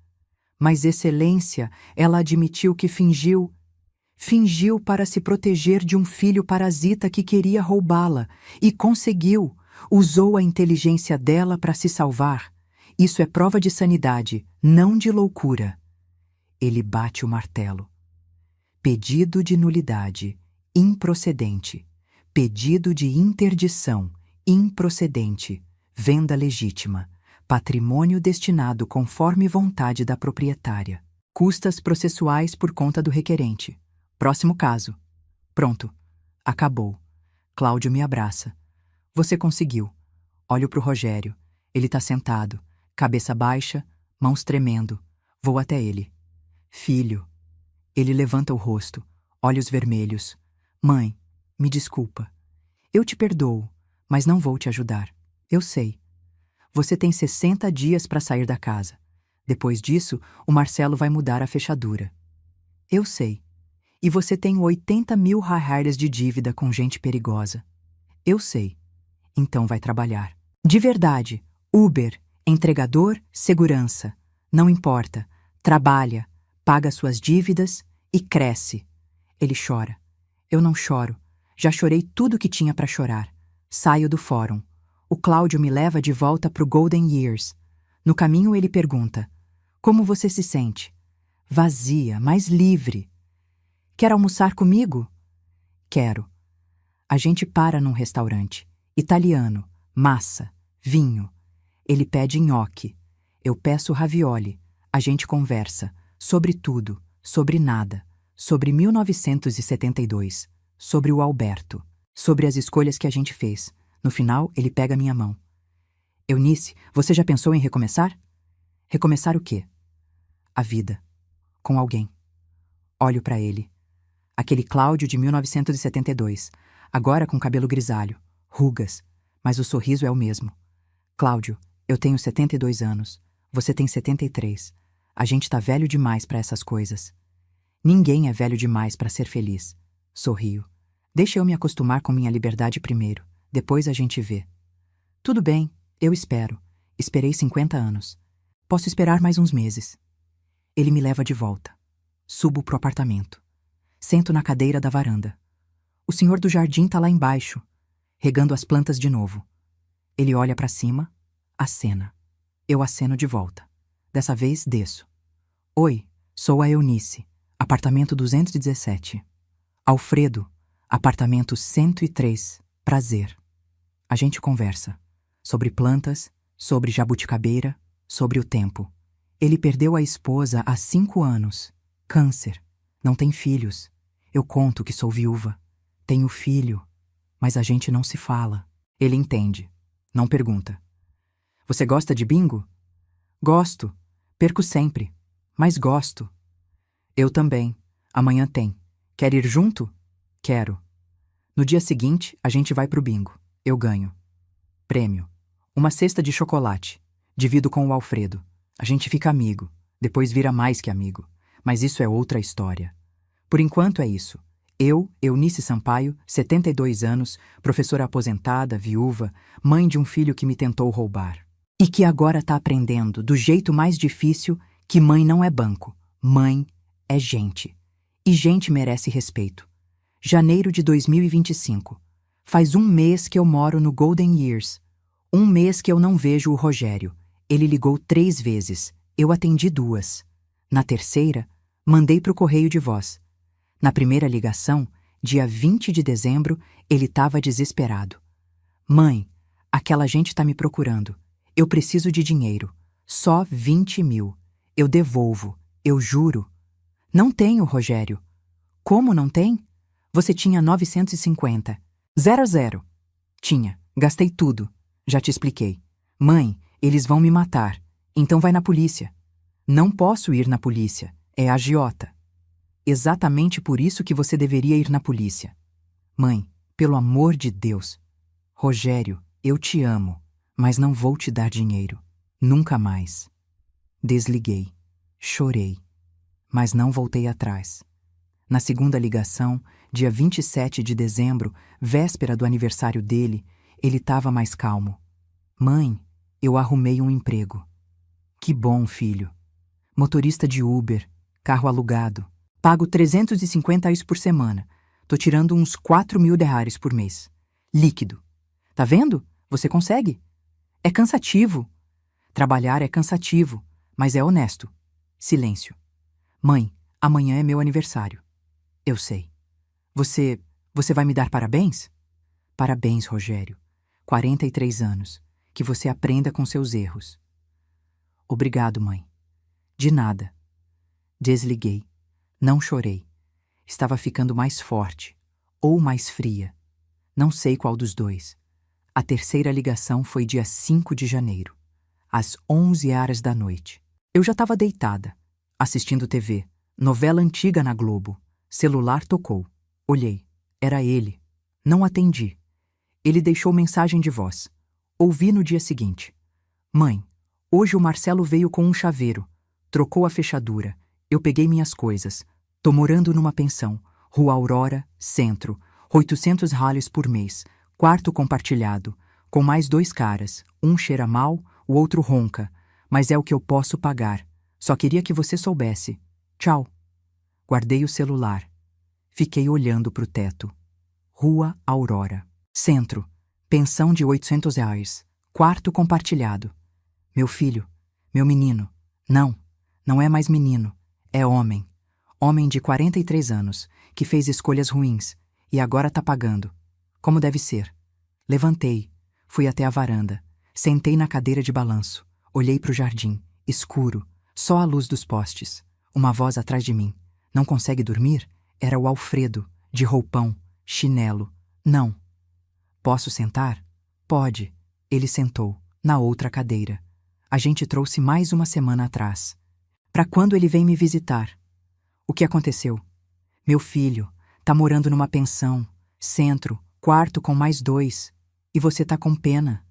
Mas, Excelência, ela admitiu que fingiu. Fingiu para se proteger de um filho parasita que queria roubá-la. E conseguiu. Usou a inteligência dela para se salvar. Isso é prova de sanidade, não de loucura. Ele bate o martelo. Pedido de nulidade, improcedente. Pedido de interdição, improcedente. Venda legítima. Patrimônio destinado conforme vontade da proprietária. Custas processuais por conta do requerente. Próximo caso. Pronto. Acabou. Cláudio me abraça. Você conseguiu. Olho pro Rogério. Ele tá sentado, cabeça baixa, mãos tremendo. Vou até ele. Filho. Ele levanta o rosto, olhos vermelhos. Mãe, me desculpa. Eu te perdoo, mas não vou te ajudar. Eu sei. Você tem 60 dias para sair da casa. Depois disso, o Marcelo vai mudar a fechadura. Eu sei. E você tem 80 mil reais de dívida com gente perigosa. Eu sei. Então vai trabalhar. De verdade. Uber, entregador, segurança. Não importa. Trabalha, paga suas dívidas e cresce. Ele chora. Eu não choro. Já chorei tudo que tinha para chorar. Saio do fórum. O Cláudio me leva de volta pro Golden Years. No caminho ele pergunta: como você se sente? Vazia, mas livre. Quer almoçar comigo? Quero. A gente para num restaurante. Italiano, massa, vinho. Ele pede nhoque. Eu peço ravioli. A gente conversa. Sobre tudo, sobre nada. Sobre 1972. Sobre o Alberto. Sobre as escolhas que a gente fez. No final, ele pega minha mão. Eunice, você já pensou em recomeçar? Recomeçar o quê? A vida. Com alguém. Olho para ele. Aquele Cláudio de 1972. Agora com cabelo grisalho. Rugas. Mas o sorriso é o mesmo. Cláudio, eu tenho 72 anos. Você tem 73. A gente tá velho demais para essas coisas. Ninguém é velho demais para ser feliz. Sorrio. Deixa eu me acostumar com minha liberdade primeiro. Depois a gente vê. Tudo bem, eu espero. Esperei 50 anos. Posso esperar mais uns meses. Ele me leva de volta. Subo pro apartamento. Sento na cadeira da varanda. O senhor do jardim tá lá embaixo, regando as plantas de novo. Ele olha para cima, acena. Eu aceno de volta. Dessa vez, desço. Oi, sou a Eunice, apartamento 217. Alfredo, apartamento 103, prazer. A gente conversa. Sobre plantas, sobre jabuticabeira, sobre o tempo. Ele perdeu a esposa há 5 anos. Câncer. Não tem filhos. Eu conto que sou viúva. Tenho filho. Mas a gente não se fala. Ele entende. Não pergunta. Você gosta de bingo? Gosto. Perco sempre. Mas gosto. Eu também. Amanhã tem. Quer ir junto? Quero. No dia seguinte, a gente vai pro bingo. Eu ganho. Prêmio. Uma cesta de chocolate. Divido com o Alfredo. A gente fica amigo. Depois vira mais que amigo. Mas isso é outra história. Por enquanto é isso. Eu, Eunice Sampaio, 72 anos, professora aposentada, viúva, mãe de um filho que me tentou roubar. E que agora tá aprendendo, do jeito mais difícil, que mãe não é banco. Mãe é gente. E gente merece respeito. Janeiro de 2025. Faz um mês que eu moro no Golden Years. Um mês que eu não vejo o Rogério. Ele ligou 3 vezes. Eu atendi 2. Na terceira, mandei pro correio de voz. Na primeira ligação, dia 20 de dezembro, ele estava desesperado. Mãe, aquela gente tá me procurando. Eu preciso de dinheiro. Só 20 mil. Eu devolvo. Eu juro. Não tenho, Rogério. Como não tem? Você tinha 950. 00. Tinha. Gastei tudo. Já te expliquei. Mãe, eles vão me matar. Então vai na polícia. Não posso ir na polícia. É agiota. Exatamente por isso que você deveria ir na polícia. Mãe, pelo amor de Deus. Rogério, eu te amo, mas não vou te dar dinheiro. Nunca mais. Desliguei. Chorei. Mas não voltei atrás. Na segunda ligação, dia 27 de dezembro, véspera do aniversário dele, ele estava mais calmo. Mãe, eu arrumei um emprego. Que bom, filho. Motorista de Uber, carro alugado. Pago 350 isso por semana. Tô tirando uns 4 mil reais por mês. Líquido. Tá vendo? Você consegue. É cansativo. Trabalhar é cansativo, mas é honesto. Silêncio. Mãe, amanhã é meu aniversário. Eu sei. Você vai me dar parabéns? Parabéns, Rogério. 43 anos. Que você aprenda com seus erros. Obrigado, mãe. De nada. Desliguei. Não chorei. Estava ficando mais forte. Ou mais fria. Não sei qual dos dois. A terceira ligação foi dia 5 de janeiro. Às 11 horas da noite. Eu já estava deitada, assistindo TV. Novela antiga na Globo. Celular tocou. Olhei. Era ele. Não atendi. Ele deixou mensagem de voz. Ouvi no dia seguinte. Mãe, hoje o Marcelo veio com um chaveiro. Trocou a fechadura. Eu peguei minhas coisas. Tô morando numa pensão. Rua Aurora, Centro. 800 reais por mês. Quarto compartilhado. Com mais 2 caras. Um cheira mal, o outro ronca. Mas é o que eu posso pagar. Só queria que você soubesse. Tchau. Guardei o celular. Fiquei olhando pro teto. Rua Aurora. Centro. Pensão de 800 reais. Quarto compartilhado. Meu filho. Meu menino. Não é mais menino. É homem. Homem de 43 anos, que fez escolhas ruins. E agora tá pagando. Como deve ser. Levantei, fui até a varanda, sentei na cadeira de balanço, olhei para o jardim, escuro, só a luz dos postes. Uma voz atrás de mim. Não consegue dormir? Era o Alfredo, de roupão, chinelo. Não. Posso sentar? Pode. Ele sentou, na outra cadeira. A gente trouxe mais uma semana atrás. Para quando ele vem me visitar? O que aconteceu? Meu filho tá morando numa pensão, centro, quarto com mais 2. E você tá com pena.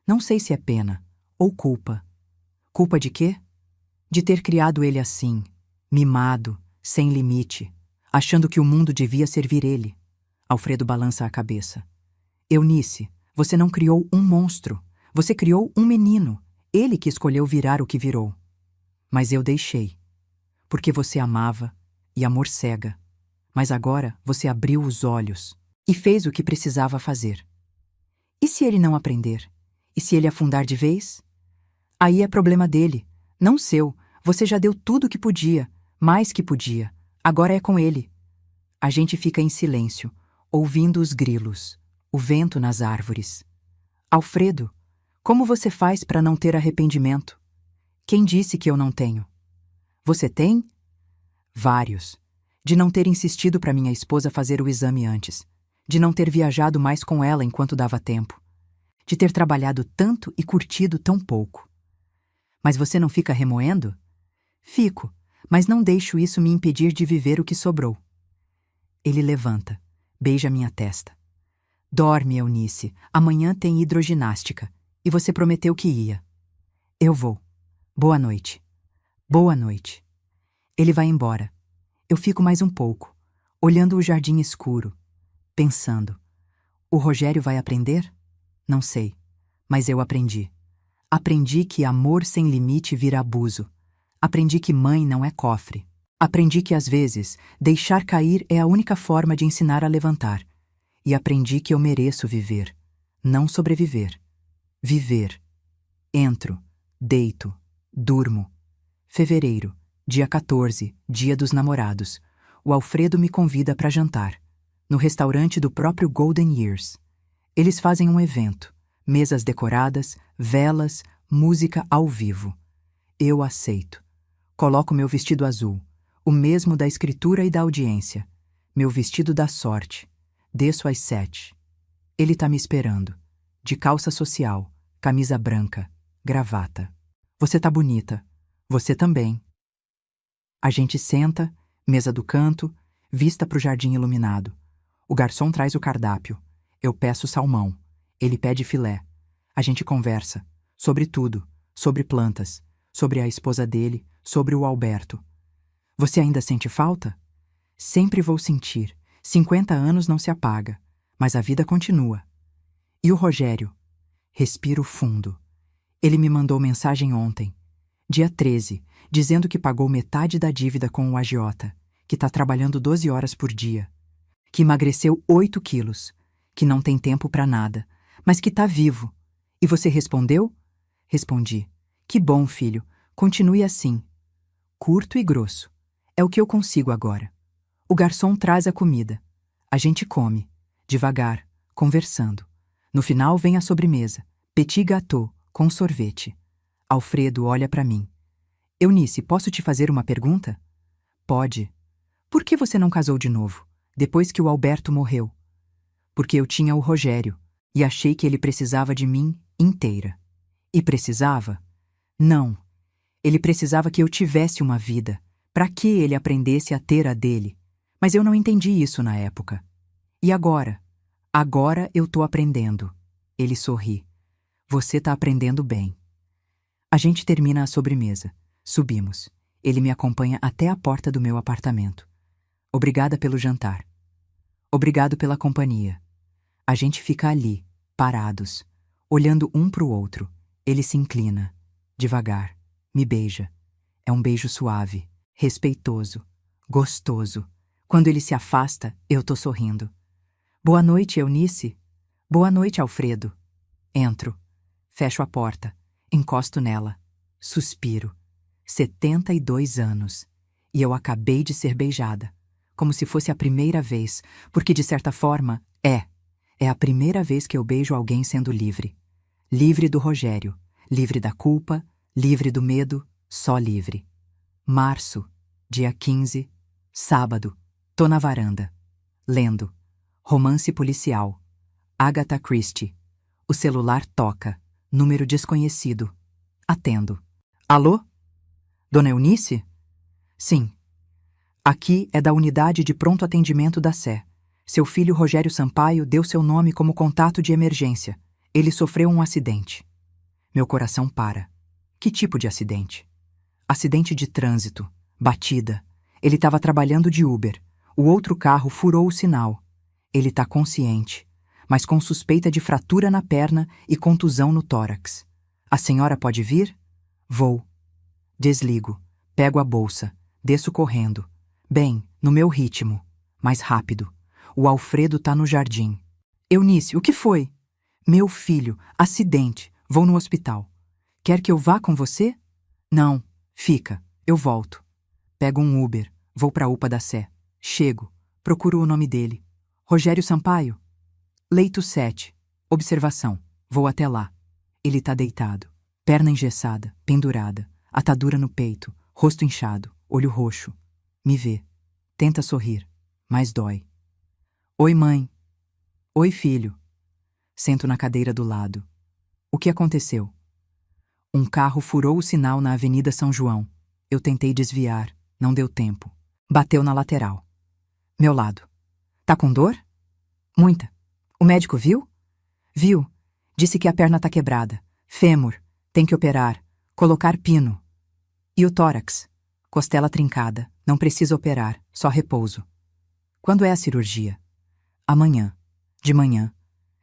Não sei se é pena ou culpa. Culpa de quê? De ter criado ele assim, mimado, sem limite, achando que o mundo devia servir ele. Alfredo balança a cabeça. Eunice, você não criou um monstro. Você criou um menino. Ele que escolheu virar o que virou. Mas eu deixei. Porque você amava, e amor cega. Mas agora você abriu os olhos e fez o que precisava fazer. E se ele não aprender? E se ele afundar de vez? Aí é problema dele, não seu. Você já deu tudo o que podia, mais que podia. Agora é com ele. A gente fica em silêncio, ouvindo os grilos, o vento nas árvores. Alfredo, como você faz para não ter arrependimento? Quem disse que eu não tenho? Você tem? Vários. De não ter insistido para minha esposa fazer o exame antes. De não ter viajado mais com ela enquanto dava tempo. De ter trabalhado tanto e curtido tão pouco. Mas você não fica remoendo? Fico, mas não deixo isso me impedir de viver o que sobrou. Ele levanta, beija minha testa. Dorme, Eunice, amanhã tem hidroginástica, e você prometeu que ia. Eu vou. Boa noite. Boa noite. Ele vai embora. Eu fico mais um pouco, olhando o jardim escuro, pensando. O Rogério vai aprender? Não sei, mas eu aprendi. Aprendi que amor sem limite vira abuso. Aprendi que mãe não é cofre. Aprendi que, às vezes, deixar cair é a única forma de ensinar a levantar. E aprendi que eu mereço viver, não sobreviver. Viver. Entro, deito, durmo. Fevereiro, dia 14, dia dos namorados. O Alfredo me convida para jantar, no restaurante do próprio Golden Years. Eles fazem um evento, mesas decoradas, velas, música ao vivo. Eu aceito. Coloco meu vestido azul, o mesmo da escritura e da audiência. Meu vestido da sorte. Desço às 7. Ele tá me esperando. De calça social, camisa branca, gravata. Você tá bonita. Você também. A gente senta, mesa do canto, vista pro jardim iluminado. O garçom traz o cardápio. Eu peço salmão. Ele pede filé. A gente conversa. Sobre tudo. Sobre plantas. Sobre a esposa dele. Sobre o Alberto. Você ainda sente falta? Sempre vou sentir. 50 anos não se apaga. Mas a vida continua. E o Rogério? Respiro fundo. Ele me mandou mensagem ontem, dia 13, dizendo que pagou metade da dívida com o agiota, que tá trabalhando 12 horas por dia, que emagreceu 8 quilos, que não tem tempo pra nada, mas que tá vivo. E você respondeu? Respondi. Que bom, filho. Continue assim. Curto e grosso. É o que eu consigo agora. O garçom traz a comida. A gente come, devagar, conversando. No final vem a sobremesa, petit gâteau, com sorvete. Alfredo olha pra mim. Eunice, posso te fazer uma pergunta? Pode. Por que você não casou de novo, depois que o Alberto morreu? Porque eu tinha o Rogério, e achei que ele precisava de mim inteira. E precisava? Não. Ele precisava que eu tivesse uma vida, para que ele aprendesse a ter a dele. Mas eu não entendi isso na época. E agora? Agora eu tô aprendendo. Ele sorri. Você tá aprendendo bem. A gente termina a sobremesa. Subimos. Ele me acompanha até a porta do meu apartamento. Obrigada pelo jantar. Obrigado pela companhia. A gente fica ali, parados, olhando um pro outro. Ele se inclina, devagar, me beija. É um beijo suave, respeitoso, gostoso. Quando ele se afasta, eu tô sorrindo. Boa noite, Eunice. Boa noite, Alfredo. Entro. Fecho a porta. Encosto nela. Suspiro. 72 anos. E eu acabei de ser beijada. como se fosse a primeira vez, porque de certa forma é a primeira vez que eu beijo alguém sendo livre. Livre do Rogério, livre da culpa, livre do medo, só livre. Março, dia 15, sábado, tô na varanda, lendo. Romance policial. Agatha Christie. O celular toca. Número desconhecido. Atendo. Alô? Dona Eunice? Sim. Aqui é da unidade de pronto atendimento da Sé. Seu filho Rogério Sampaio deu seu nome como contato de emergência. Ele sofreu um acidente. Meu coração para. Que tipo de acidente? Acidente de trânsito. Batida. Ele estava trabalhando de Uber. O outro carro furou o sinal. Ele está consciente, mas com suspeita de fratura na perna e contusão no tórax. A senhora pode vir? Vou. Desligo. Pego a bolsa. Desço correndo. Bem, no meu ritmo. Mais rápido. O Alfredo tá no jardim. Eunice, o que foi? Meu filho, acidente. Vou no hospital. Quer que eu vá com você? Não. Fica. Eu volto. Pego um Uber. Vou pra UPA da Sé. Chego. Procuro o nome dele. Rogério Sampaio? Leito 7. Observação. Vou até lá. Ele tá deitado. Perna engessada, pendurada, atadura no peito, rosto inchado, olho roxo. Me vê. Tenta sorrir, mas dói. Oi, mãe. Oi, filho. Sento na cadeira do lado. O que aconteceu? Um carro furou o sinal na Avenida São João. Eu tentei desviar, não deu tempo. Bateu na lateral. Meu lado. Tá com dor? Muita. O médico viu? Viu. Disse que a perna tá quebrada. Fêmur. Tem que operar. Colocar pino. E o tórax? Costela trincada. Não precisa operar. Só repouso. Quando é a cirurgia? Amanhã. De manhã.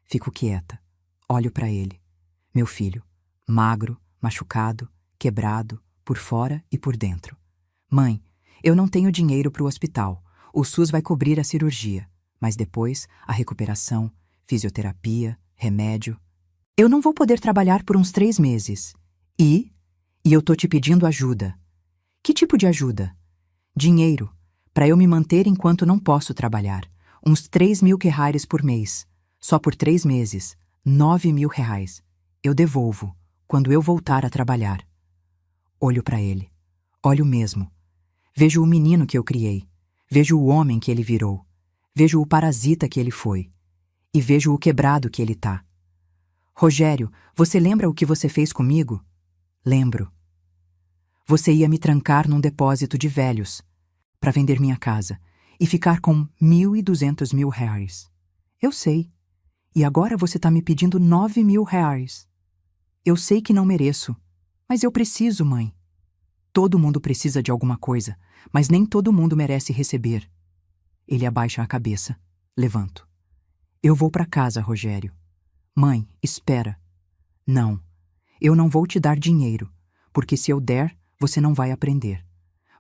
Fico quieta. Olho pra ele. Meu filho. Magro, machucado, quebrado, por fora e por dentro. Mãe, eu não tenho dinheiro pro hospital. O SUS vai cobrir a cirurgia. Mas depois, a recuperação, fisioterapia, remédio. Eu não vou poder trabalhar por uns 3 meses. E eu tô te pedindo ajuda. Que tipo de ajuda? Dinheiro, para eu me manter enquanto não posso trabalhar. Uns 3.000 reais por mês. Só por 3 meses. 9.000 reais. Eu devolvo, quando eu voltar a trabalhar. Olho para ele. Olho mesmo. Vejo o menino que eu criei. Vejo o homem que ele virou. Vejo o parasita que ele foi. E vejo o quebrado que ele tá. Rogério, você lembra o que você fez comigo? Lembro. Você ia me trancar num depósito de velhos para vender minha casa e ficar com 1.200 reais. Eu sei. E agora você tá me pedindo 9.000 reais. Eu sei que não mereço, mas eu preciso, mãe. Todo mundo precisa de alguma coisa, mas nem todo mundo merece receber. Ele abaixa a cabeça. Levanto. Eu vou para casa, Rogério. Mãe, espera. Não, eu não vou te dar dinheiro, porque se eu der, você não vai aprender.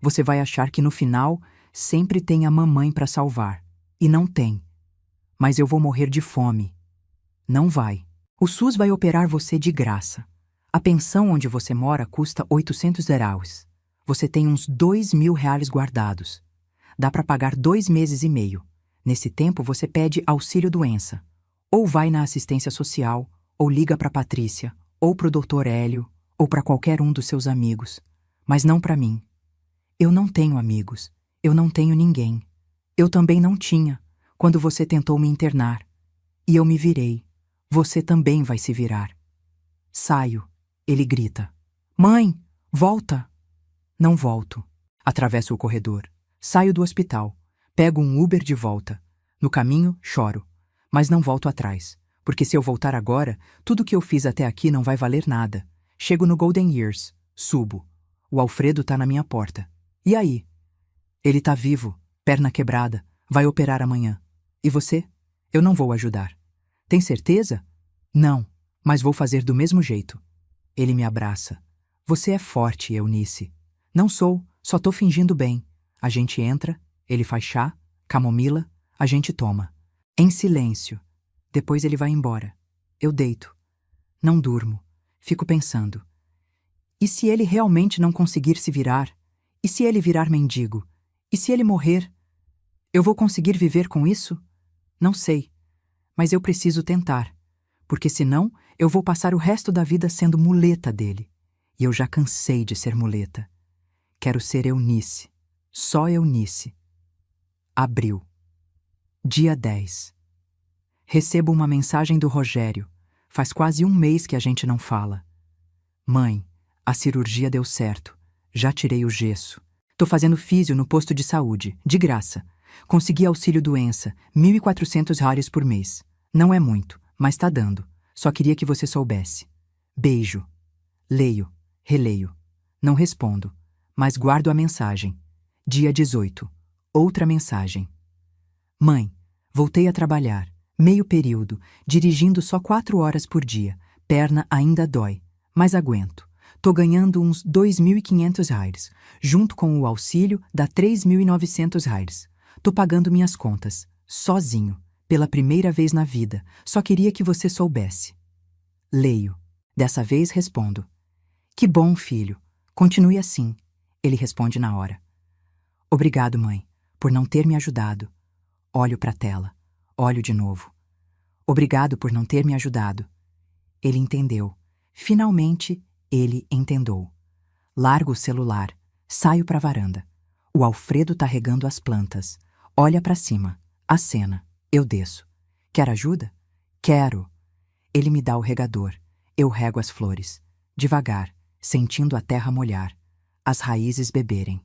Você vai achar que no final sempre tem a mamãe para salvar. E não tem. Mas eu vou morrer de fome. Não vai. O SUS vai operar você de graça. A pensão onde você mora custa 800 reais. Você tem uns 2.000 reais guardados. Dá para pagar 2 meses e meio. Nesse tempo você pede auxílio-doença. Ou vai na assistência social, ou liga para Patrícia, ou pro Dr. Hélio, ou para qualquer um dos seus amigos. Mas não para mim. Eu não tenho amigos. Eu não tenho ninguém. Eu também não tinha, quando você tentou me internar. E eu me virei. Você também vai se virar. Saio. Ele grita. Mãe, volta! Não volto. Atravesso o corredor. Saio do hospital. Pego um Uber de volta. No caminho, choro. Mas não volto atrás. Porque se eu voltar agora, tudo que eu fiz até aqui não vai valer nada. Chego no Golden Years. Subo. O Alfredo tá na minha porta. E aí? Ele tá vivo, perna quebrada, vai operar amanhã. E você? Eu não vou ajudar. Tem certeza? Não, mas vou fazer do mesmo jeito. Ele me abraça. Você é forte, Eunice. Não sou, só tô fingindo bem. A gente entra, ele faz chá, camomila, a gente toma. Em silêncio. Depois ele vai embora. Eu deito. Não durmo. Fico pensando. E se ele realmente não conseguir se virar? E se ele virar mendigo? E se ele morrer? Eu vou conseguir viver com isso? Não sei, mas eu preciso tentar, porque senão eu vou passar o resto da vida sendo muleta dele. E eu já cansei de ser muleta. Quero ser Eunice, só Eunice. Abril. Dia 10. Recebo uma mensagem do Rogério. Faz quase um mês que a gente não fala. Mãe, a cirurgia deu certo. Já tirei o gesso. Tô fazendo físio no posto de saúde, de graça. Consegui auxílio-doença, 1.400 reais por mês. Não é muito, mas tá dando. Só queria que você soubesse. Beijo. Leio, releio. Não respondo, mas guardo a mensagem. Dia 18. Outra mensagem. Mãe, voltei a trabalhar. Meio período, dirigindo só 4 horas por dia. Perna ainda dói, mas aguento. Tô ganhando uns 2.500 reais. Junto com o auxílio, dá 3.900 reais. Tô pagando minhas contas, sozinho, pela primeira vez na vida. Só queria que você soubesse. Leio. Dessa vez respondo. Que bom, filho. Continue assim. Ele responde na hora. Obrigado, mãe, por não ter me ajudado. Olho para a tela. Olho de novo. Obrigado por não ter me ajudado. Ele entendeu. Finalmente, ele entendeu. Largo o celular. Saio para a varanda. O Alfredo tá regando as plantas. Olha para cima. Acena. Eu desço. Quer ajuda? Quero. Ele me dá o regador. Eu rego as flores. Devagar, sentindo a terra molhar. As raízes beberem.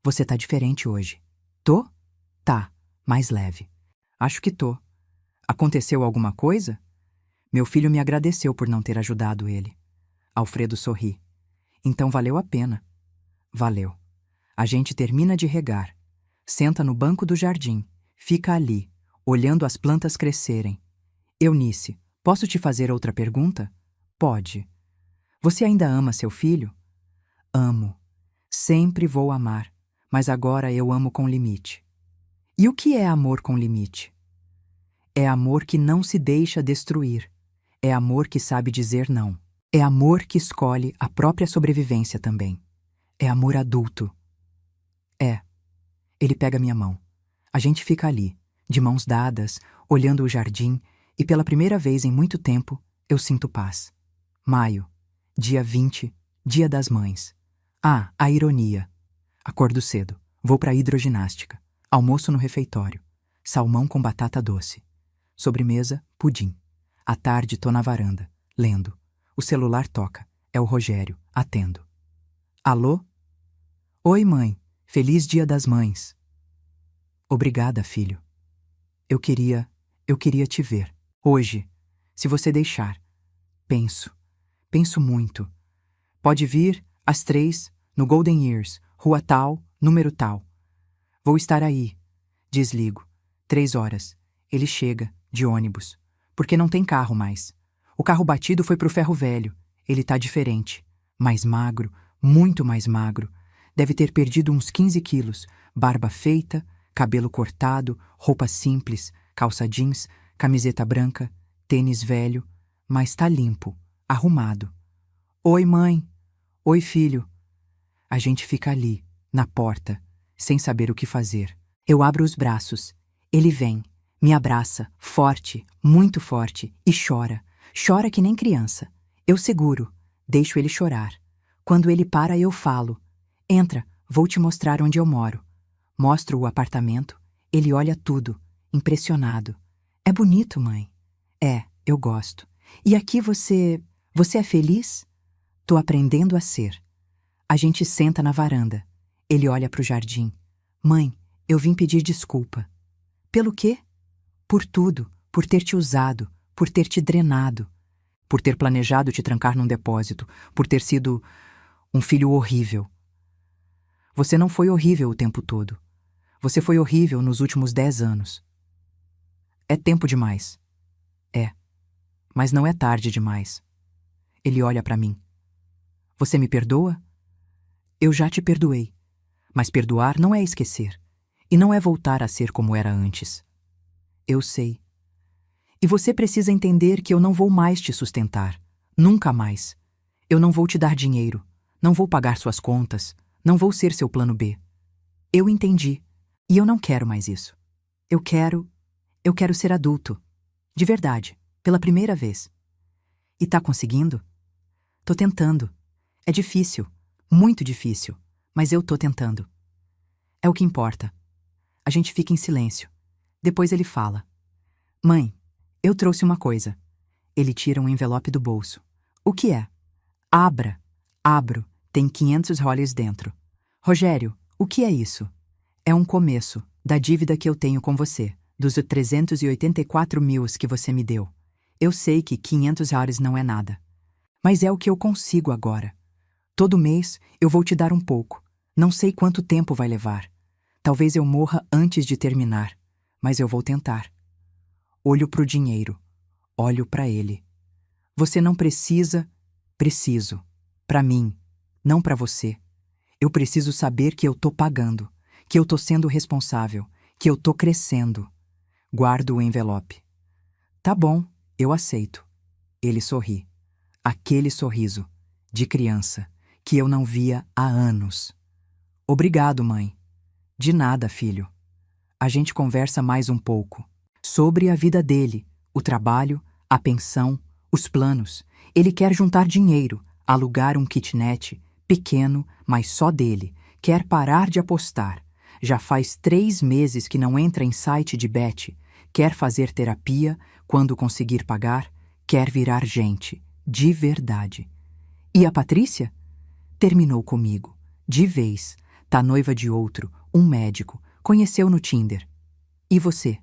Você tá diferente hoje. Tô? Tá, mais leve. Acho que tô. Aconteceu alguma coisa? Meu filho me agradeceu por não ter ajudado ele. Alfredo sorri. Então valeu a pena. Valeu. A gente termina de regar. Senta no banco do jardim. Fica ali, olhando as plantas crescerem. Eunice, posso te fazer outra pergunta? Pode. Você ainda ama seu filho? Amo. Sempre vou amar, mas agora eu amo com limite. E o que é amor com limite? É amor que não se deixa destruir. É amor que sabe dizer não. É amor que escolhe a própria sobrevivência também. É amor adulto. É. Ele pega minha mão. A gente fica ali, de mãos dadas, olhando o jardim, e pela primeira vez em muito tempo, eu sinto paz. Maio, dia 20, Dia das Mães. Ah, a ironia. Acordo cedo, vou para a hidroginástica. Almoço no refeitório. Salmão com batata doce. Sobremesa, pudim. À tarde tô na varanda, lendo. O celular toca. É o Rogério, atendo. Alô? Oi, mãe. Feliz Dia das Mães. Obrigada, filho. Eu queria te ver. Hoje, se você deixar. Penso muito. Pode vir, às 3, no Golden Years, rua tal, número tal. Vou estar aí. Desligo. 3 horas. Ele chega, de ônibus. Porque não tem carro mais. O carro batido foi pro ferro velho. Ele tá diferente. Mais magro, muito mais magro. Deve ter perdido uns 15 quilos. Barba feita, cabelo cortado, roupa simples, calça jeans, camiseta branca, tênis velho. Mas tá limpo, arrumado. Oi, mãe. Oi, filho. A gente fica ali, na porta, sem saber o que fazer. Eu abro os braços. Ele vem, me abraça, forte, muito forte, e chora. Chora que nem criança. Eu seguro, deixo ele chorar. Quando ele para, eu falo. Entra, vou te mostrar onde eu moro. Mostro o apartamento. Ele olha tudo, impressionado. É bonito, mãe. É, eu gosto. E aqui você é feliz? Tô aprendendo a ser. A gente senta na varanda. Ele olha pro jardim. Mãe, eu vim pedir desculpa. Pelo quê? Por tudo, por ter te usado, por ter te drenado, por ter planejado te trancar num depósito, por ter sido um filho horrível. Você não foi horrível o tempo todo. Você foi horrível nos últimos 10 anos. É tempo demais. É. Mas não é tarde demais. Ele olha pra mim. Você me perdoa? Eu já te perdoei. Mas perdoar não é esquecer. E não é voltar a ser como era antes. Eu sei. E você precisa entender que eu não vou mais te sustentar. Nunca mais. Eu não vou te dar dinheiro. Não vou pagar suas contas. Não vou ser seu plano B. Eu entendi. E eu não quero mais isso. Eu quero ser adulto. De verdade, pela primeira vez. E tá conseguindo? Tô tentando. É difícil, muito difícil, mas eu tô tentando. É o que importa. A gente fica em silêncio. Depois ele fala: Mãe, eu trouxe uma coisa. Ele tira um envelope do bolso. O que é? Abra. Abro. Tem 500 roles dentro. Rogério, o que é isso? É um começo da dívida que eu tenho com você, dos 384 mil que você me deu. Eu sei que 500 roles não é nada. Mas é o que eu consigo agora. Todo mês eu vou te dar um pouco. Não sei quanto tempo vai levar. Talvez eu morra antes de terminar, mas eu vou tentar. Olho pro dinheiro. Olho para ele. Você não precisa. Preciso. Para mim, não para você. Eu preciso saber que eu tô pagando, que eu tô sendo responsável, que eu tô crescendo. Guardo o envelope. Tá bom, eu aceito. Ele sorri. Aquele sorriso, de criança, que eu não via há anos. Obrigado, mãe. De nada, filho. A gente conversa mais um pouco. Sobre a vida dele, o trabalho, a pensão, os planos. Ele quer juntar dinheiro, alugar um kitnet, pequeno, mas só dele. Quer parar de apostar. Já faz 3 meses que não entra em site de bet. Quer fazer terapia, quando conseguir pagar. Quer virar gente, de verdade. E a Patrícia? Terminou comigo, de vez. Tá noiva de outro, um médico. Conheceu no Tinder. E você?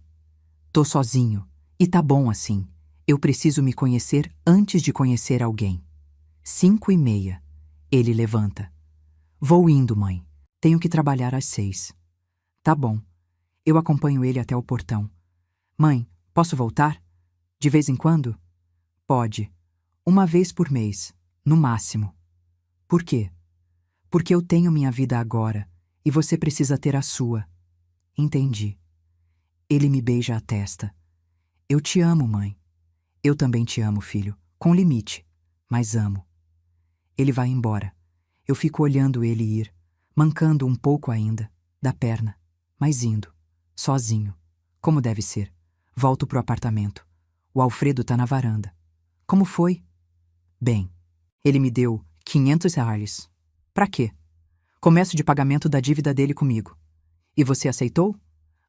Tô sozinho. E tá bom assim. Eu preciso me conhecer antes de conhecer alguém. 5:30. Ele levanta. Vou indo, mãe. Tenho que trabalhar às 6. Tá bom. Eu acompanho ele até o portão. Mãe, posso voltar? De vez em quando? Pode. Uma vez por mês, no máximo. Por quê? Porque eu tenho minha vida agora e você precisa ter a sua. Entendi. Ele me beija a testa. Eu te amo, mãe. Eu também te amo, filho, com limite, mas amo. Ele vai embora. Eu fico olhando ele ir, mancando um pouco ainda, da perna, mas indo, sozinho, como deve ser. Volto pro apartamento. O Alfredo tá na varanda. Como foi? Bem, ele me deu 500 reais. Pra quê? Começo de pagamento da dívida dele comigo. E você aceitou?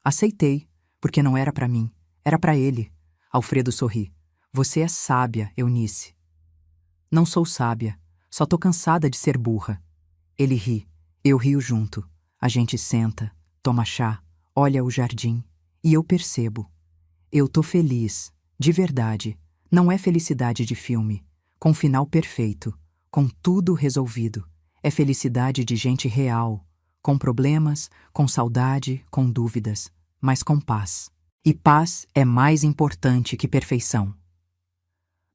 Aceitei, porque não era pra mim, era pra ele. Alfredo sorri. Você é sábia, Eunice. Não sou sábia, só tô cansada de ser burra. Ele ri, eu rio junto. A gente senta, toma chá, olha o jardim, e eu percebo. Eu tô feliz, de verdade. Não é felicidade de filme, com final perfeito, com tudo resolvido. É felicidade de gente real, com problemas, com saudade, com dúvidas, mas com paz. E paz é mais importante que perfeição.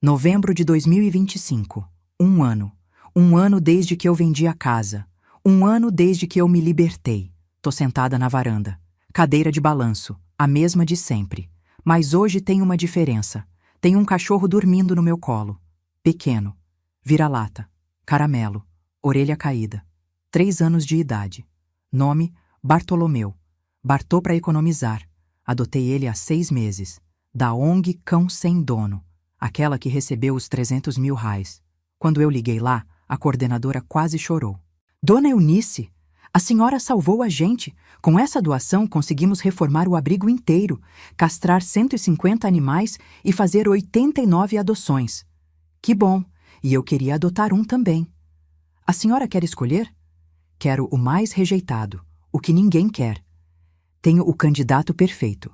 Novembro de 2025. 1 ano. 1 ano desde que eu vendi a casa. 1 ano desde que eu me libertei. Tô sentada na varanda. Cadeira de balanço, a mesma de sempre. Mas hoje tem uma diferença. Tem um cachorro dormindo no meu colo. Pequeno. Vira-lata. Caramelo. Orelha caída. 3 anos de idade. Nome: Bartolomeu. Bartô para economizar. Adotei ele há 6 meses. Da ONG Cão Sem Dono. Aquela que recebeu os 300 mil reais. Quando eu liguei lá, a coordenadora quase chorou. Dona Eunice, a senhora salvou a gente. Com essa doação conseguimos reformar o abrigo inteiro, castrar 150 animais e fazer 89 adoções. Que bom, e eu queria adotar um também. A senhora quer escolher? Quero o mais rejeitado, o que ninguém quer. Tenho o candidato perfeito.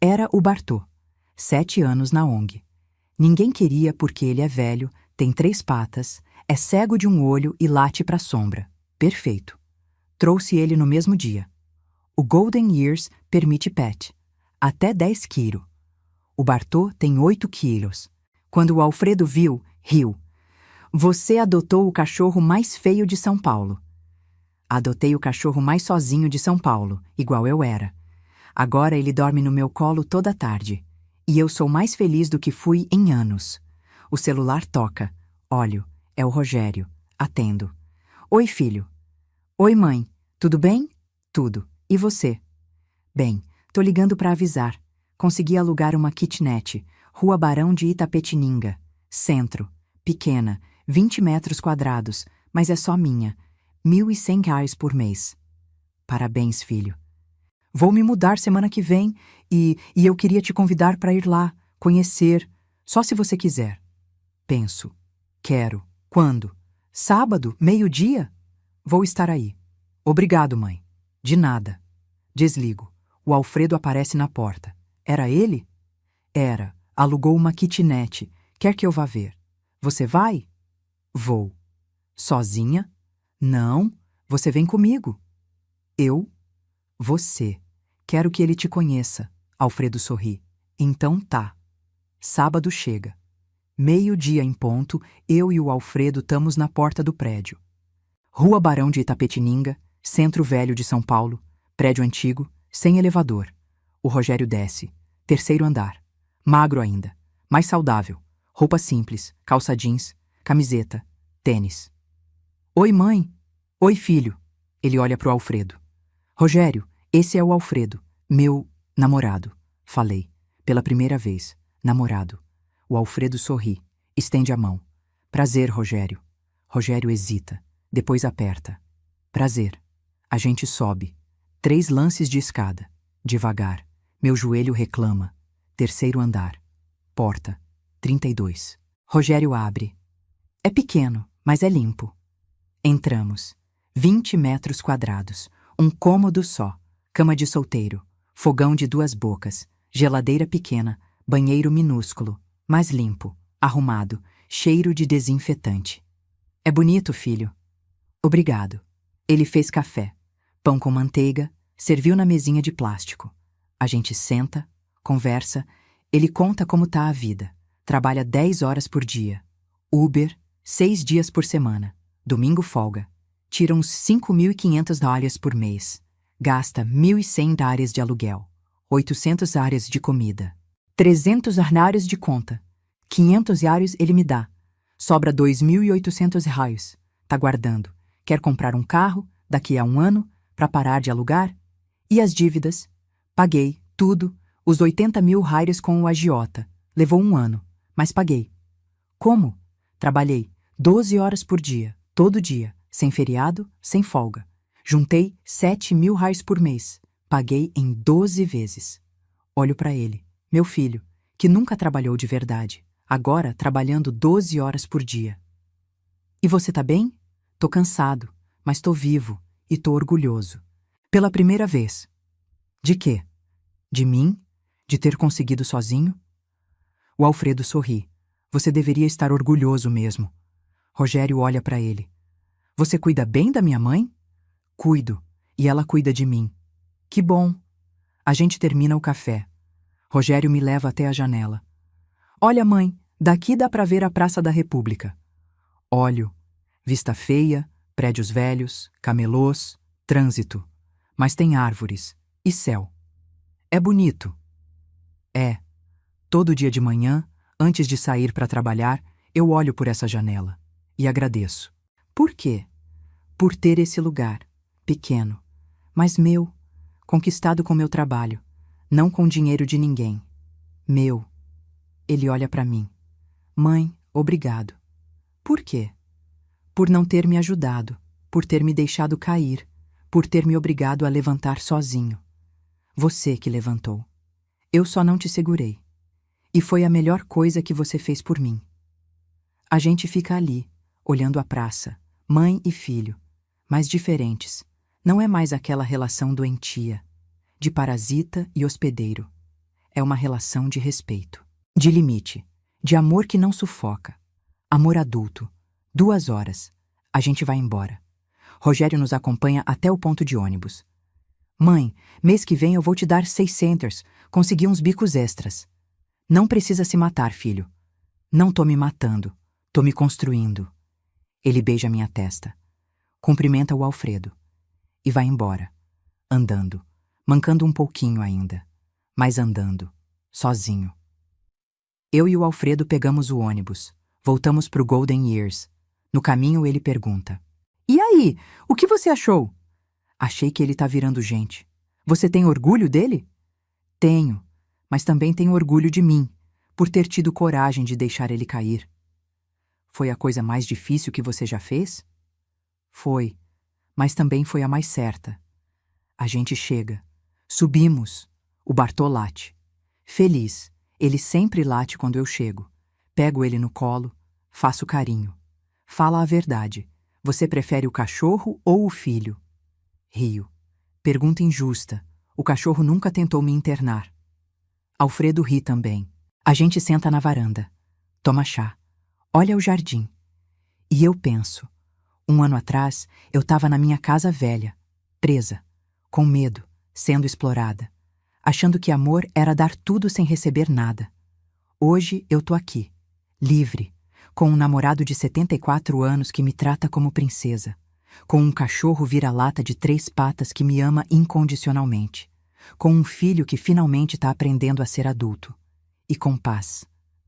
Era o Bartô, 7 anos na ONG. Ninguém queria porque ele é velho, tem 3 patas, é cego de um olho e late para a sombra. Perfeito. Trouxe ele no mesmo dia. O Golden Years permite pet. Até 10 quilos. O Bartô tem 8 quilos. Quando o Alfredo viu, riu. Você adotou o cachorro mais feio de São Paulo. Adotei o cachorro mais sozinho de São Paulo, igual eu era. Agora ele dorme no meu colo toda tarde. E eu sou mais feliz do que fui em anos. O celular toca. Olho, é o Rogério. Atendo. Oi, filho. Oi, mãe. Tudo bem? Tudo. E você? Bem, Tô ligando para avisar. Consegui alugar uma kitnet, Rua Barão de Itapetininga, centro, pequena, 20 metros quadrados, mas é só minha, R$ 1.100 por mês. Parabéns, filho. Vou me mudar semana que vem e eu queria te convidar para ir lá, conhecer, só se você quiser. Penso. Quero. Quando? Sábado, meio-dia? Vou estar aí. Obrigado, mãe. De nada. Desligo. O Alfredo aparece na porta. Era ele? Era. Alugou uma kitnet. Quer que eu vá ver? Você vai? Vou. Sozinha? Não. Você vem comigo. Eu? Você. Quero que ele te conheça. Alfredo sorri. Então tá. Sábado chega. Meio-dia em ponto, eu e o Alfredo estamos na porta do prédio. Rua Barão de Itapetininga, Centro Velho de São Paulo, prédio antigo, sem elevador. O Rogério desce. Terceiro andar. Magro ainda. Mais saudável. Roupa simples, calça jeans, camiseta, tênis. Oi, mãe. Oi, filho. Ele olha pro Alfredo. Rogério, esse é o Alfredo, meu namorado. Falei, pela primeira vez, namorado. O Alfredo sorri, estende a mão. Prazer, Rogério. Rogério hesita, depois aperta. Prazer. A gente sobe. 3 lances de escada. Devagar. Meu joelho reclama. Terceiro andar. Porta. 32. Rogério abre. É pequeno, mas é limpo. Entramos. 20 metros quadrados. Um cômodo só. Cama de solteiro. Fogão de 2 bocas. Geladeira pequena. Banheiro minúsculo. Mas limpo. Arrumado. Cheiro de desinfetante. É bonito, filho. Obrigado. Ele fez café. Pão com manteiga. Serviu na mesinha de plástico. A gente senta, conversa. Ele conta como tá a vida. Trabalha 10 horas por dia. Uber, 6 dias por semana. Domingo folga. Tira uns $5.500 por mês. Gasta $1.100 de aluguel. 800 áreas de comida. 300 arnários de conta. 500 reais ele me dá. Sobra 2.800 reais. Tá guardando. Quer comprar um carro daqui a um ano para parar de alugar? E as dívidas? Paguei, tudo, os 80.000 reais com o agiota. Levou um ano, mas paguei. Como? Trabalhei 12 horas por dia, todo dia, sem feriado, sem folga. Juntei 7.000 reais por mês. Paguei em 12 vezes. Olho para ele, meu filho, que nunca trabalhou de verdade, agora trabalhando 12 horas por dia. E você tá bem? Tô cansado, mas tô vivo e tô orgulhoso. Pela primeira vez. De quê? De mim? De ter conseguido sozinho? O Alfredo sorri. Você deveria estar orgulhoso mesmo. Rogério olha para ele. Você cuida bem da minha mãe? Cuido, e ela cuida de mim. Que bom. A gente termina o café. Rogério me leva até a janela. Olha, mãe, daqui dá para ver a Praça da República. Olho. Vista feia, prédios velhos, camelôs, trânsito. Mas tem árvores e céu. É bonito. É. Todo dia de manhã, antes de sair para trabalhar, eu olho por essa janela e agradeço. Por quê? Por ter esse lugar, pequeno, mas meu, conquistado com meu trabalho, não com dinheiro de ninguém. Meu. Ele olha para mim. Mãe, obrigado. Por quê? Por não ter me ajudado, por ter me deixado cair, por ter me obrigado a levantar sozinho. Você que levantou. Eu só não te segurei. E foi a melhor coisa que você fez por mim. A gente fica ali, olhando a praça, mãe e filho, mas diferentes. Não é mais aquela relação doentia, de parasita e hospedeiro. É uma relação de respeito, de limite, de amor que não sufoca. Amor adulto. 2 horas. A gente vai embora. Rogério nos acompanha até o ponto de ônibus. Mãe, mês que vem eu vou te dar 600. Consegui uns bicos extras. Não precisa se matar, filho. Não tô me matando. Tô me construindo. Ele beija minha testa. Cumprimenta o Alfredo. E vai embora. Andando. Mancando um pouquinho ainda. Mas andando. Sozinho. Eu e o Alfredo pegamos o ônibus. Voltamos pro Golden Years. No caminho ele pergunta. E aí, o que você achou? Achei que ele tá virando gente. Você tem orgulho dele? Tenho, mas também tenho orgulho de mim, por ter tido coragem de deixar ele cair. Foi a coisa mais difícil que você já fez? Foi, mas também foi a mais certa. A gente chega. Subimos. O Bartô late. Feliz. Ele sempre late quando eu chego. Pego ele no colo. Faço carinho. Fala a verdade. Você prefere o cachorro ou o filho? Rio. Pergunta injusta. O cachorro nunca tentou me internar. Alfredo ri também. A gente senta na varanda. Toma chá. Olha o jardim. E eu penso. 1 ano atrás, eu estava na minha casa velha, presa, com medo, sendo explorada, achando que amor era dar tudo sem receber nada. Hoje eu tô aqui, livre, com um namorado de 74 anos que me trata como princesa, com um cachorro vira-lata de 3 patas que me ama incondicionalmente, com um filho que finalmente está aprendendo a ser adulto, e com paz,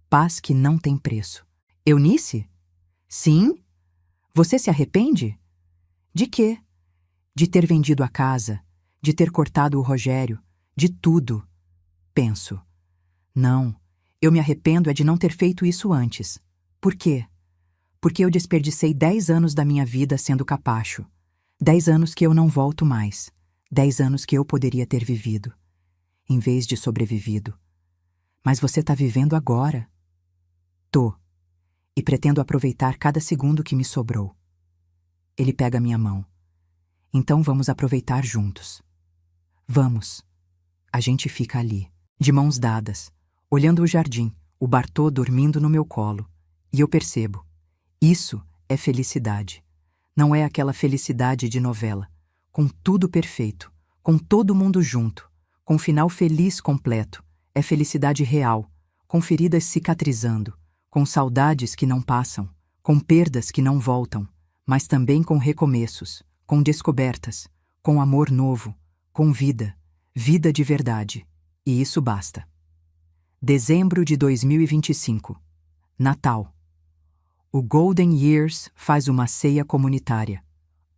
paz que não tem preço. Eunice? Sim? Você se arrepende? De quê? De ter vendido a casa, de ter cortado o Rogério, de tudo. Penso. Não, eu me arrependo é de não ter feito isso antes. Por quê? Porque eu desperdicei 10 anos da minha vida sendo capacho. 10 anos que eu não volto mais. 10 anos que eu poderia ter vivido, em vez de sobrevivido. Mas você tá vivendo agora. Tô. E pretendo aproveitar cada segundo que me sobrou. Ele pega minha mão. Então vamos aproveitar juntos. Vamos. A gente fica ali, de mãos dadas, olhando o jardim, o Bartô dormindo no meu colo. E eu percebo. Isso é felicidade. Não é aquela felicidade de novela, com tudo perfeito, com todo mundo junto, com final feliz completo. É felicidade real, com feridas cicatrizando, com saudades que não passam, com perdas que não voltam, mas também com recomeços, com descobertas, com amor novo, com vida, vida de verdade. E isso basta. Dezembro de 2025. Natal. O Golden Years faz uma ceia comunitária.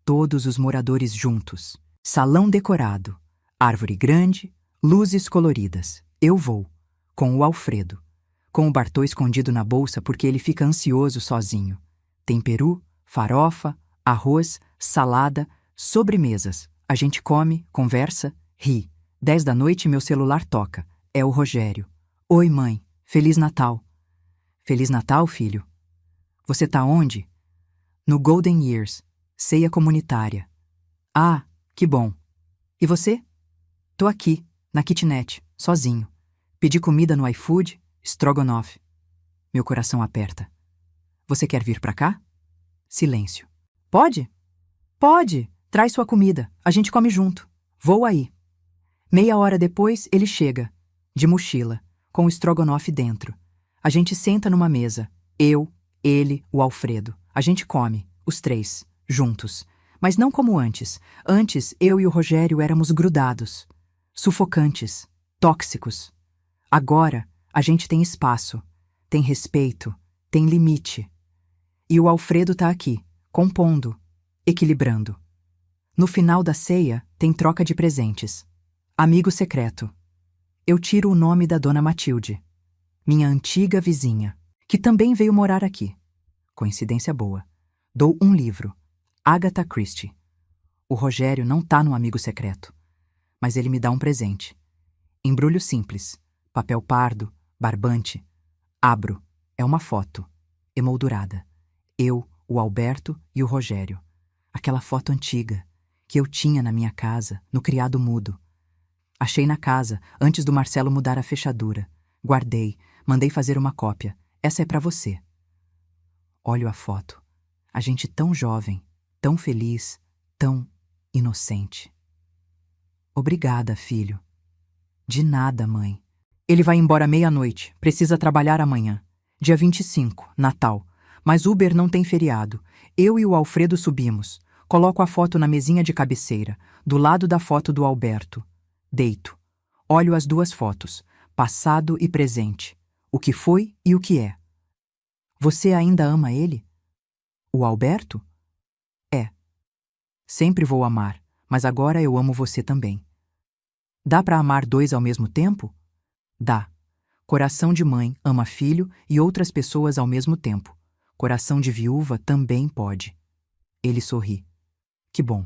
Todos os moradores juntos. Salão decorado. Árvore grande, luzes coloridas. Eu vou, com o Alfredo. Com o Bartô escondido na bolsa porque ele fica ansioso sozinho. Tem peru, farofa, arroz, salada, sobremesas. A gente come, conversa, ri. 10 da noite meu celular toca. É o Rogério. Oi, mãe. Feliz Natal. Feliz Natal, filho. Você tá onde? No Golden Years. Ceia comunitária. Ah, que bom. E você? Tô aqui, na kitnet, sozinho. Pedi comida no iFood, Strogonoff. Meu coração aperta. Você quer vir pra cá? Silêncio. Pode? Pode. Traz sua comida. A gente come junto. Vou aí. Meia hora depois, ele chega, de mochila, com o Strogonoff dentro. A gente senta numa mesa. Eu, ele, o Alfredo. A gente come, os 3, juntos. Mas não como antes. Antes, eu e o Rogério éramos grudados. Sufocantes. Tóxicos. Agora, a gente tem espaço, tem respeito, tem limite. E o Alfredo tá aqui, compondo, equilibrando. No final da ceia, tem troca de presentes. Amigo secreto. Eu tiro o nome da Dona Matilde, minha antiga vizinha, que também veio morar aqui. Coincidência boa. Dou um livro, Agatha Christie. O Rogério não tá no amigo secreto, mas ele me dá um presente. Embrulho simples, papel pardo, barbante. Abro. É uma foto, emoldurada. Eu, o Alberto e o Rogério. Aquela foto antiga, que eu tinha na minha casa, no criado mudo. Achei na casa, antes do Marcelo mudar a fechadura. Guardei, mandei fazer uma cópia. Essa é pra você. Olho a foto. A gente tão jovem, tão feliz, tão inocente. Obrigada, filho. De nada, mãe. Ele vai embora meia-noite, precisa trabalhar amanhã. Dia 25, Natal. Mas Uber não tem feriado. Eu e o Alfredo subimos. Coloco a foto na mesinha de cabeceira, do lado da foto do Alberto. Deito. Olho as 2 fotos, passado e presente. O que foi e o que é. Você ainda ama ele? O Alberto? É. Sempre vou amar, mas agora eu amo você também. Dá para amar dois ao mesmo tempo? Dá. Coração de mãe ama filho e outras pessoas ao mesmo tempo. Coração de viúva também pode. Ele sorri. Que bom.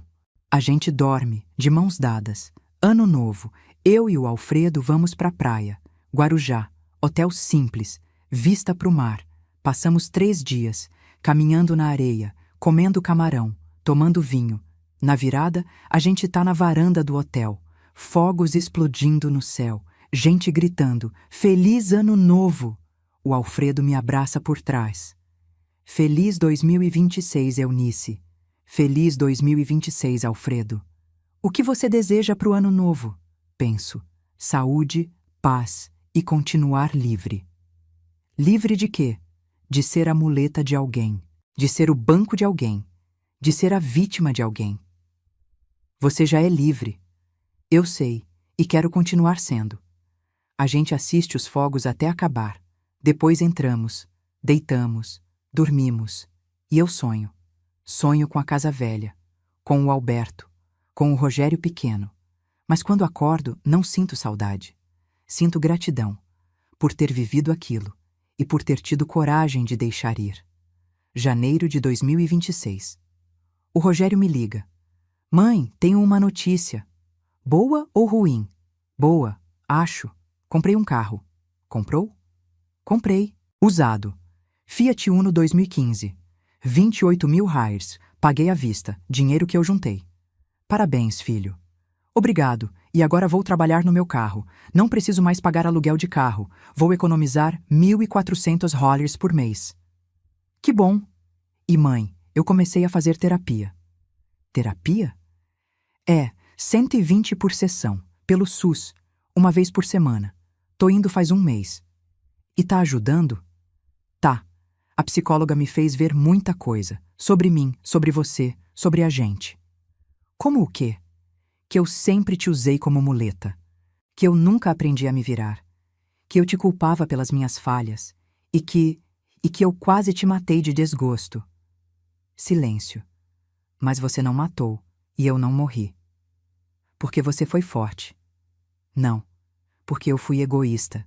A gente dorme, de mãos dadas. Ano novo, eu e o Alfredo vamos pra praia. Guarujá, hotel simples, vista pro mar. Passamos 3 dias, caminhando na areia, comendo camarão, tomando vinho. Na virada, a gente tá na varanda do hotel. Fogos explodindo no céu. Gente gritando, Feliz Ano Novo! O Alfredo me abraça por trás. Feliz 2026, Eunice. Feliz 2026, Alfredo. O que você deseja pro ano novo? Penso. Saúde, paz e continuar livre. Livre de quê? De ser a muleta de alguém, de ser o banco de alguém, de ser a vítima de alguém. Você já é livre. Eu sei, e quero continuar sendo. A gente assiste os fogos até acabar. Depois entramos, deitamos, dormimos. E eu sonho. Sonho com a casa velha, com o Alberto, com o Rogério pequeno. Mas quando acordo, não sinto saudade. Sinto gratidão por ter vivido aquilo e por ter tido coragem de deixar ir. Janeiro de 2026. O Rogério me liga. Mãe, tenho uma notícia. Boa ou ruim? Boa, acho. Comprei um carro. Comprou? Comprei. Usado. Fiat Uno 2015. 28 mil reais. Paguei à vista. Dinheiro que eu juntei. Parabéns, filho. Obrigado. E agora vou trabalhar no meu carro. Não preciso mais pagar aluguel de carro. Vou economizar 1.400 dólares por mês. Que bom. E mãe, eu comecei a fazer terapia. Terapia? É, 120 por sessão, pelo SUS, uma vez por semana. Tô indo faz um mês. E tá ajudando? Tá. A psicóloga me fez ver muita coisa. Sobre mim, sobre você, sobre a gente. Como o quê? Que eu sempre te usei como muleta. Que eu nunca aprendi a me virar. Que eu te culpava pelas minhas falhas. E que eu quase te matei de desgosto. Silêncio. Mas você não matou, e eu não morri. Porque você foi forte. Não. Porque eu fui egoísta.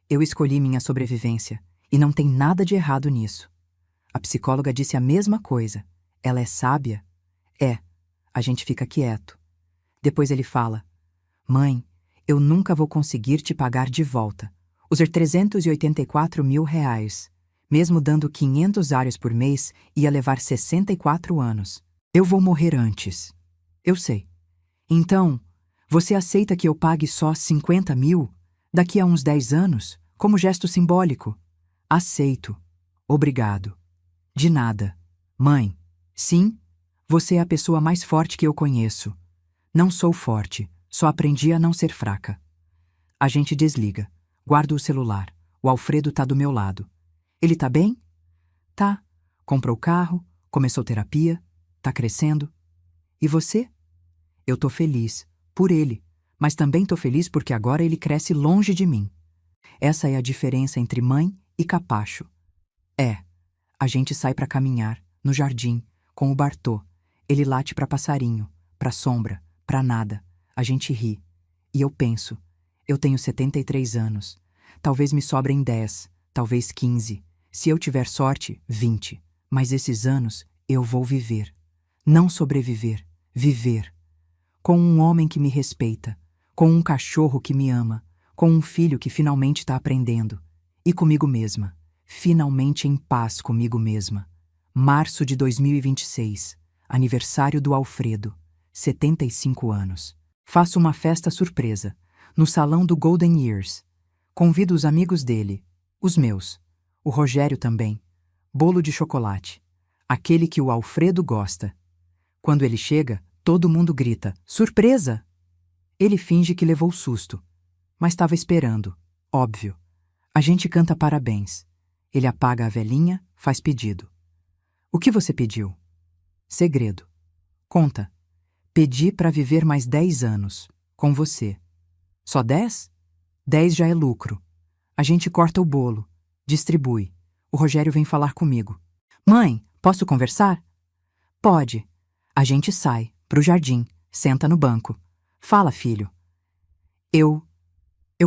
Eu escolhi minha sobrevivência, e não tem nada de errado nisso. A psicóloga disse a mesma coisa. Ela é sábia? É. A gente fica quieto. Depois ele fala, mãe, eu nunca vou conseguir te pagar de volta. Os 384 mil reais. Mesmo dando 500 áreas por mês, ia levar 64 anos. Eu vou morrer antes. Eu sei. Então, você aceita que eu pague só 50 mil daqui a uns 10 anos, como gesto simbólico? Aceito. Obrigado. De nada. Mãe, sim, você é a pessoa mais forte que eu conheço. Não sou forte, só aprendi a não ser fraca. A gente desliga. Guardo o celular. O Alfredo tá do meu lado. Ele tá bem? Tá. Comprou carro, começou terapia, tá crescendo. E você? Eu tô feliz, por ele, mas também tô feliz porque agora ele cresce longe de mim. Essa é a diferença entre mãe e capacho. É. A gente sai pra caminhar, no jardim, com o Bartô. Ele late pra passarinho, pra sombra, pra nada. A gente ri. E eu penso, eu tenho 73 anos. Talvez me sobrem 10, talvez 15. Se eu tiver sorte, 20. Mas esses anos eu vou viver. Não sobreviver, viver. Com um homem que me respeita, com um cachorro que me ama, com um filho que finalmente está aprendendo. E comigo mesma. Finalmente em paz comigo mesma. Março de 2026. Aniversário do Alfredo. 75 anos. Faço uma festa surpresa, no salão do Golden Years. Convido os amigos dele, os meus. O Rogério também. Bolo de chocolate. Aquele que o Alfredo gosta. Quando ele chega, todo mundo grita, surpresa! Ele finge que levou susto. Mas estava esperando, óbvio. A gente canta parabéns. Ele apaga a velinha, faz pedido. O que você pediu? Segredo. Conta. Pedi para viver mais 10 anos, com você. Só 10? 10 já é lucro. A gente corta o bolo, distribui. O Rogério vem falar comigo. Mãe, posso conversar? Pode. A gente sai, pro jardim, senta no banco. Fala, filho. Eu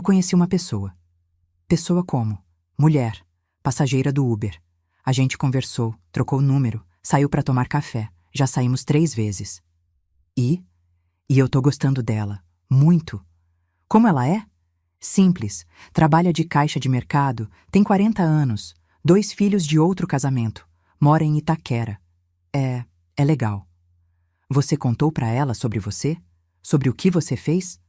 conheci uma pessoa. Pessoa como? Mulher, passageira do Uber. A gente conversou, trocou número, saiu para tomar café. Já saímos 3 vezes. E eu tô gostando dela. Muito. Como ela é? Simples, trabalha de caixa de mercado, tem 40 anos, 2 filhos de outro casamento, mora em Itaquera. É legal. Você contou pra ela sobre você? Sobre o que você fez?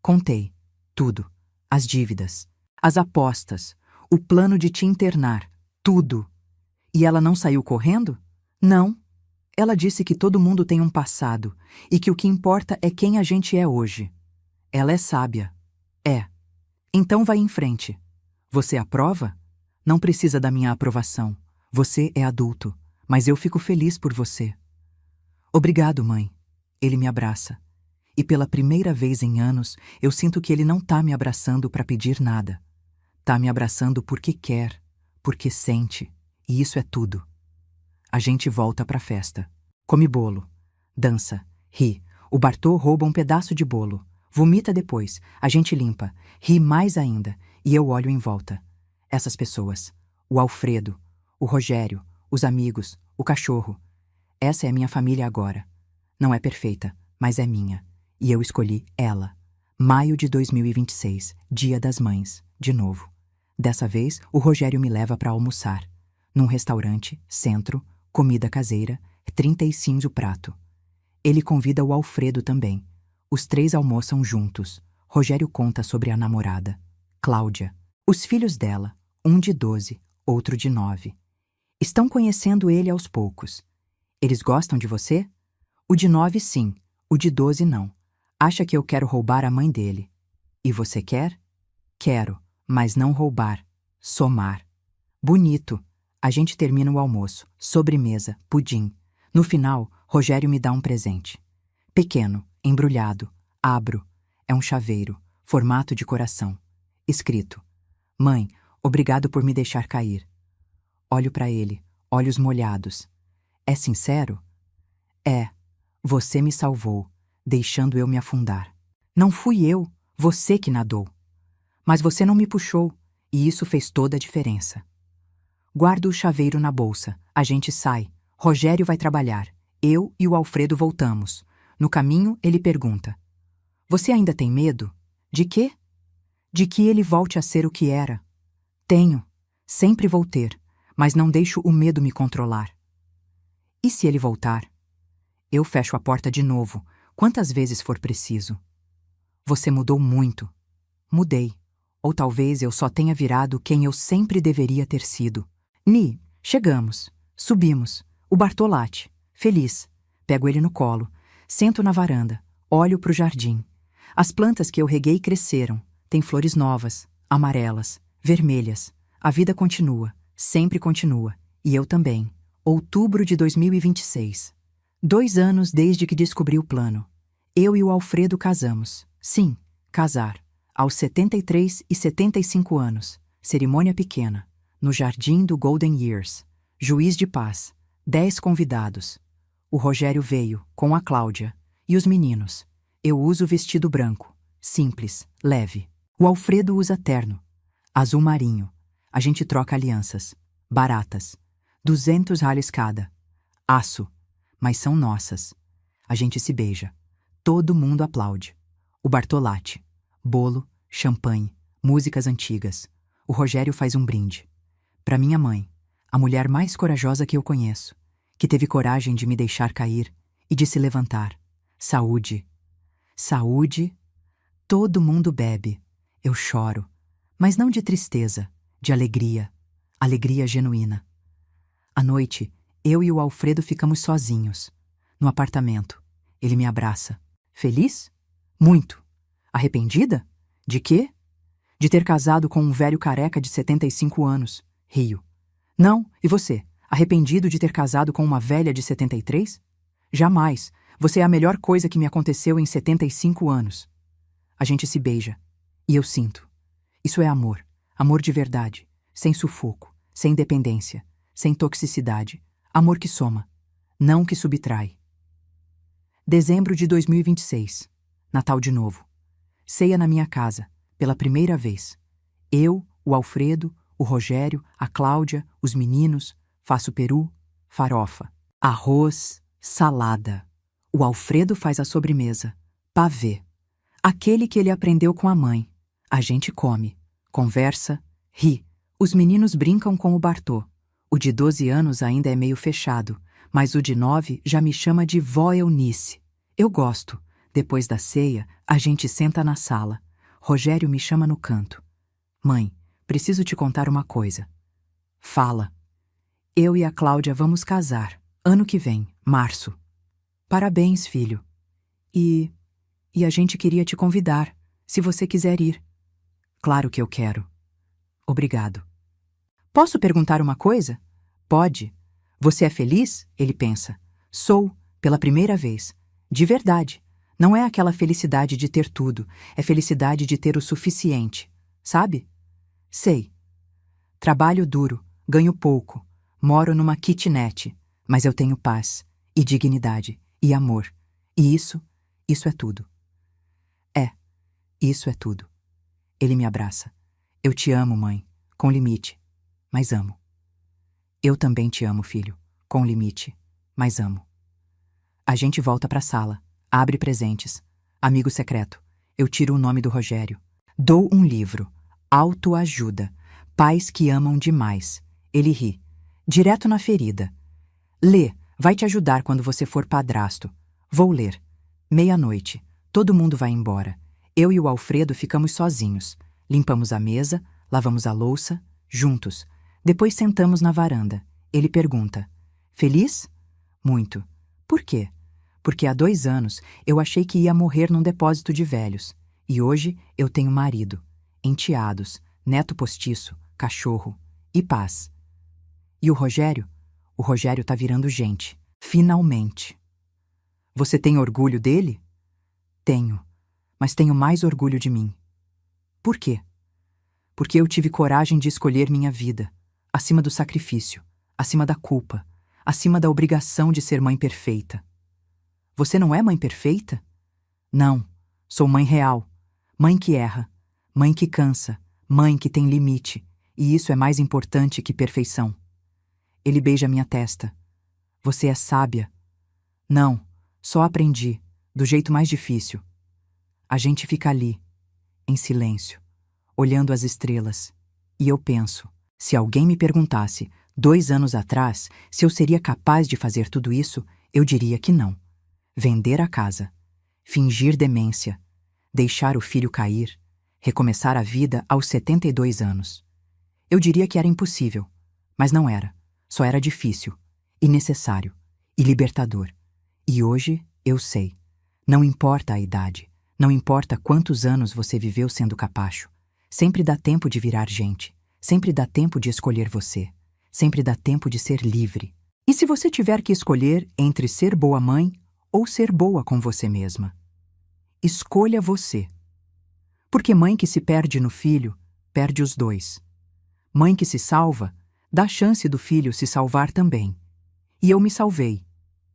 Contei. Tudo. As dívidas, as apostas, o plano de te internar, tudo. E ela não saiu correndo? Não. Ela disse que todo mundo tem um passado e que o que importa é quem a gente é hoje. Ela é sábia. É. Então vai em frente. Você aprova? Não precisa da minha aprovação. Você é adulto, mas eu fico feliz por você. Obrigado, mãe. Ele me abraça. E pela primeira vez em anos, eu sinto que ele não tá me abraçando para pedir nada. Tá me abraçando porque quer, porque sente, e isso é tudo. A gente volta pra festa. Come bolo, dança, ri. O Bartô rouba um pedaço de bolo. Vomita depois, a gente limpa, ri mais ainda, e eu olho em volta. Essas pessoas, o Alfredo, o Rogério, os amigos, o cachorro. Essa é a minha família agora. Não é perfeita, mas é minha. E eu escolhi ela. Maio de 2026, Dia das Mães, de novo. Dessa vez, o Rogério me leva para almoçar. Num restaurante, centro, comida caseira, 35 o prato. Ele convida o Alfredo também. Os 3 almoçam juntos. Rogério conta sobre a namorada, Cláudia. Os filhos dela, um de 12, outro de 9. Estão conhecendo ele aos poucos. Eles gostam de você? O de 9 sim, o de 12 não. Acha que eu quero roubar a mãe dele. E você quer? Quero, mas não roubar. Somar. Bonito. A gente termina o almoço, sobremesa, pudim. No final, Rogério me dá um presente. Pequeno, embrulhado. Abro. É um chaveiro, formato de coração. Escrito: Mãe, obrigado por me deixar cair. Olho para ele, olhos molhados. É sincero? É. Você me salvou, deixando eu me afundar. Não fui eu, você que nadou. Mas você não me puxou, e isso fez toda a diferença. Guardo o chaveiro na bolsa. A gente sai. Rogério vai trabalhar. Eu e o Alfredo voltamos. No caminho, ele pergunta: Você ainda tem medo? De quê? De que ele volte a ser o que era. Tenho. Sempre vou ter, mas não deixo o medo me controlar. E se ele voltar? Eu fecho a porta de novo, quantas vezes for preciso. Você mudou muito. Mudei. Ou talvez eu só tenha virado quem eu sempre deveria ter sido. Chegamos. Subimos. O Bartô late. Feliz. Pego ele no colo. Sento na varanda. Olho pro jardim. As plantas que eu reguei cresceram. Tem flores novas, amarelas, vermelhas. A vida continua. Sempre continua. E eu também. Outubro de 2026. 2 anos desde que descobri o plano. Eu e o Alfredo casamos. Sim, casar. Aos 73 e 75 anos. Cerimônia pequena. No jardim do Golden Years. Juiz de paz. 10 convidados. O Rogério veio, com a Cláudia. E os meninos. Eu uso vestido branco. Simples, leve. O Alfredo usa terno. Azul marinho. A gente troca alianças. Baratas. 200 reais cada. Aço. Mas são nossas. A gente se beija. Todo mundo aplaude. O Bartô late. Bolo, champanhe, músicas antigas. O Rogério faz um brinde. Para minha mãe, a mulher mais corajosa que eu conheço, que teve coragem de me deixar cair e de se levantar. Saúde. Saúde. Todo mundo bebe. Eu choro. Mas não de tristeza, de alegria. Alegria genuína. À noite, eu e o Alfredo ficamos sozinhos. No apartamento. Ele me abraça. Feliz? Muito. Arrependida? De quê? De ter casado com um velho careca de 75 anos. Rio. Não, e você? Arrependido de ter casado com uma velha de 73? Jamais. Você é a melhor coisa que me aconteceu em 75 anos. A gente se beija. E eu sinto. Isso é amor. Amor de verdade. Sem sufoco. Sem dependência. Sem toxicidade. Amor que soma. Não que subtrai. Dezembro de 2026. Natal de novo. Ceia na minha casa, pela primeira vez. Eu, o Alfredo, o Rogério, a Cláudia, os meninos, faço peru, farofa, arroz, salada. O Alfredo faz a sobremesa, pavê. Aquele que ele aprendeu com a mãe. A gente come, conversa, ri. Os meninos brincam com o Bartô. O de 12 anos ainda é meio fechado, mas o de 9 já me chama de vó Eunice. Eu gosto. Depois da ceia, a gente senta na sala. Rogério me chama no canto. Mãe, preciso te contar uma coisa. Fala. Eu e a Cláudia vamos casar, ano que vem, março. Parabéns, filho. E a gente queria te convidar, se você quiser ir. Claro que eu quero. Obrigado. Posso perguntar uma coisa? Pode. Você é feliz? Ele pensa. Sou, pela primeira vez. De verdade. Não é aquela felicidade de ter tudo, é felicidade de ter o suficiente. Sabe? Sei. Trabalho duro, ganho pouco, moro numa kitnet, mas eu tenho paz, e dignidade, e amor. E isso é tudo. Isso é tudo. Ele me abraça. Eu te amo, mãe, com limite, mas amo. Eu também te amo, filho, com limite, mas amo. A gente volta pra sala, abre presentes. Amigo secreto, eu tiro o nome do Rogério. Dou um livro, autoajuda, pais que amam demais. Ele ri, direto na ferida. Lê, vai te ajudar quando você for padrasto. Vou ler. Meia-noite, todo mundo vai embora. Eu e o Alfredo ficamos sozinhos. Limpamos a mesa, lavamos a louça, juntos. Depois sentamos na varanda. Ele pergunta: Feliz? Muito. Por quê? Porque há 2 anos eu achei que ia morrer num depósito de velhos. E hoje eu tenho marido, enteados, neto postiço, cachorro e paz. E o Rogério? O Rogério tá virando gente. Finalmente. Você tem orgulho dele? Tenho. Mas tenho mais orgulho de mim. Por quê? Porque eu tive coragem de escolher minha vida, acima do sacrifício, acima da culpa, acima da obrigação de ser mãe perfeita. Você não é mãe perfeita? Não, sou mãe real, mãe que erra, mãe que cansa, mãe que tem limite, e isso é mais importante que perfeição. Ele beija minha testa. Você é sábia? Não, só aprendi, do jeito mais difícil. A gente fica ali, em silêncio, olhando as estrelas. E eu penso, se alguém me perguntasse, 2 anos atrás, se eu seria capaz de fazer tudo isso, eu diria que não. Vender a casa, fingir demência, deixar o filho cair, recomeçar a vida aos 72 anos. Eu diria que era impossível, mas não era. Só era difícil, e necessário, e libertador. E hoje eu sei. Não importa a idade, não importa quantos anos você viveu sendo capacho. Sempre dá tempo de virar gente. Sempre dá tempo de escolher você. Sempre dá tempo de ser livre. E se você tiver que escolher entre ser boa mãe ou ser boa com você mesma? Escolha você. Porque mãe que se perde no filho, perde os dois. Mãe que se salva, dá chance do filho se salvar também. E eu me salvei.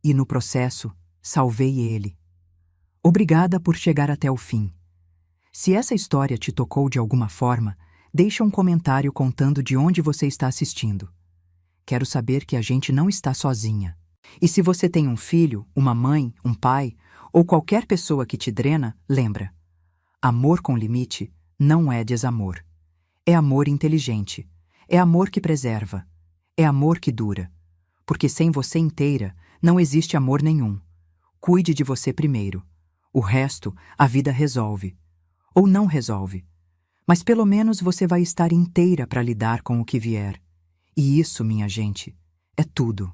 E no processo, salvei ele. Obrigada por chegar até o fim. Se essa história te tocou de alguma forma, deixa um comentário contando de onde você está assistindo. Quero saber que a gente não está sozinha. E se você tem um filho, uma mãe, um pai, ou qualquer pessoa que te drena, lembra: amor com limite não é desamor. É amor inteligente. É amor que preserva. É amor que dura. Porque sem você inteira, não existe amor nenhum. Cuide de você primeiro. O resto, a vida resolve. Ou não resolve. Mas pelo menos você vai estar inteira para lidar com o que vier. E isso, minha gente, é tudo.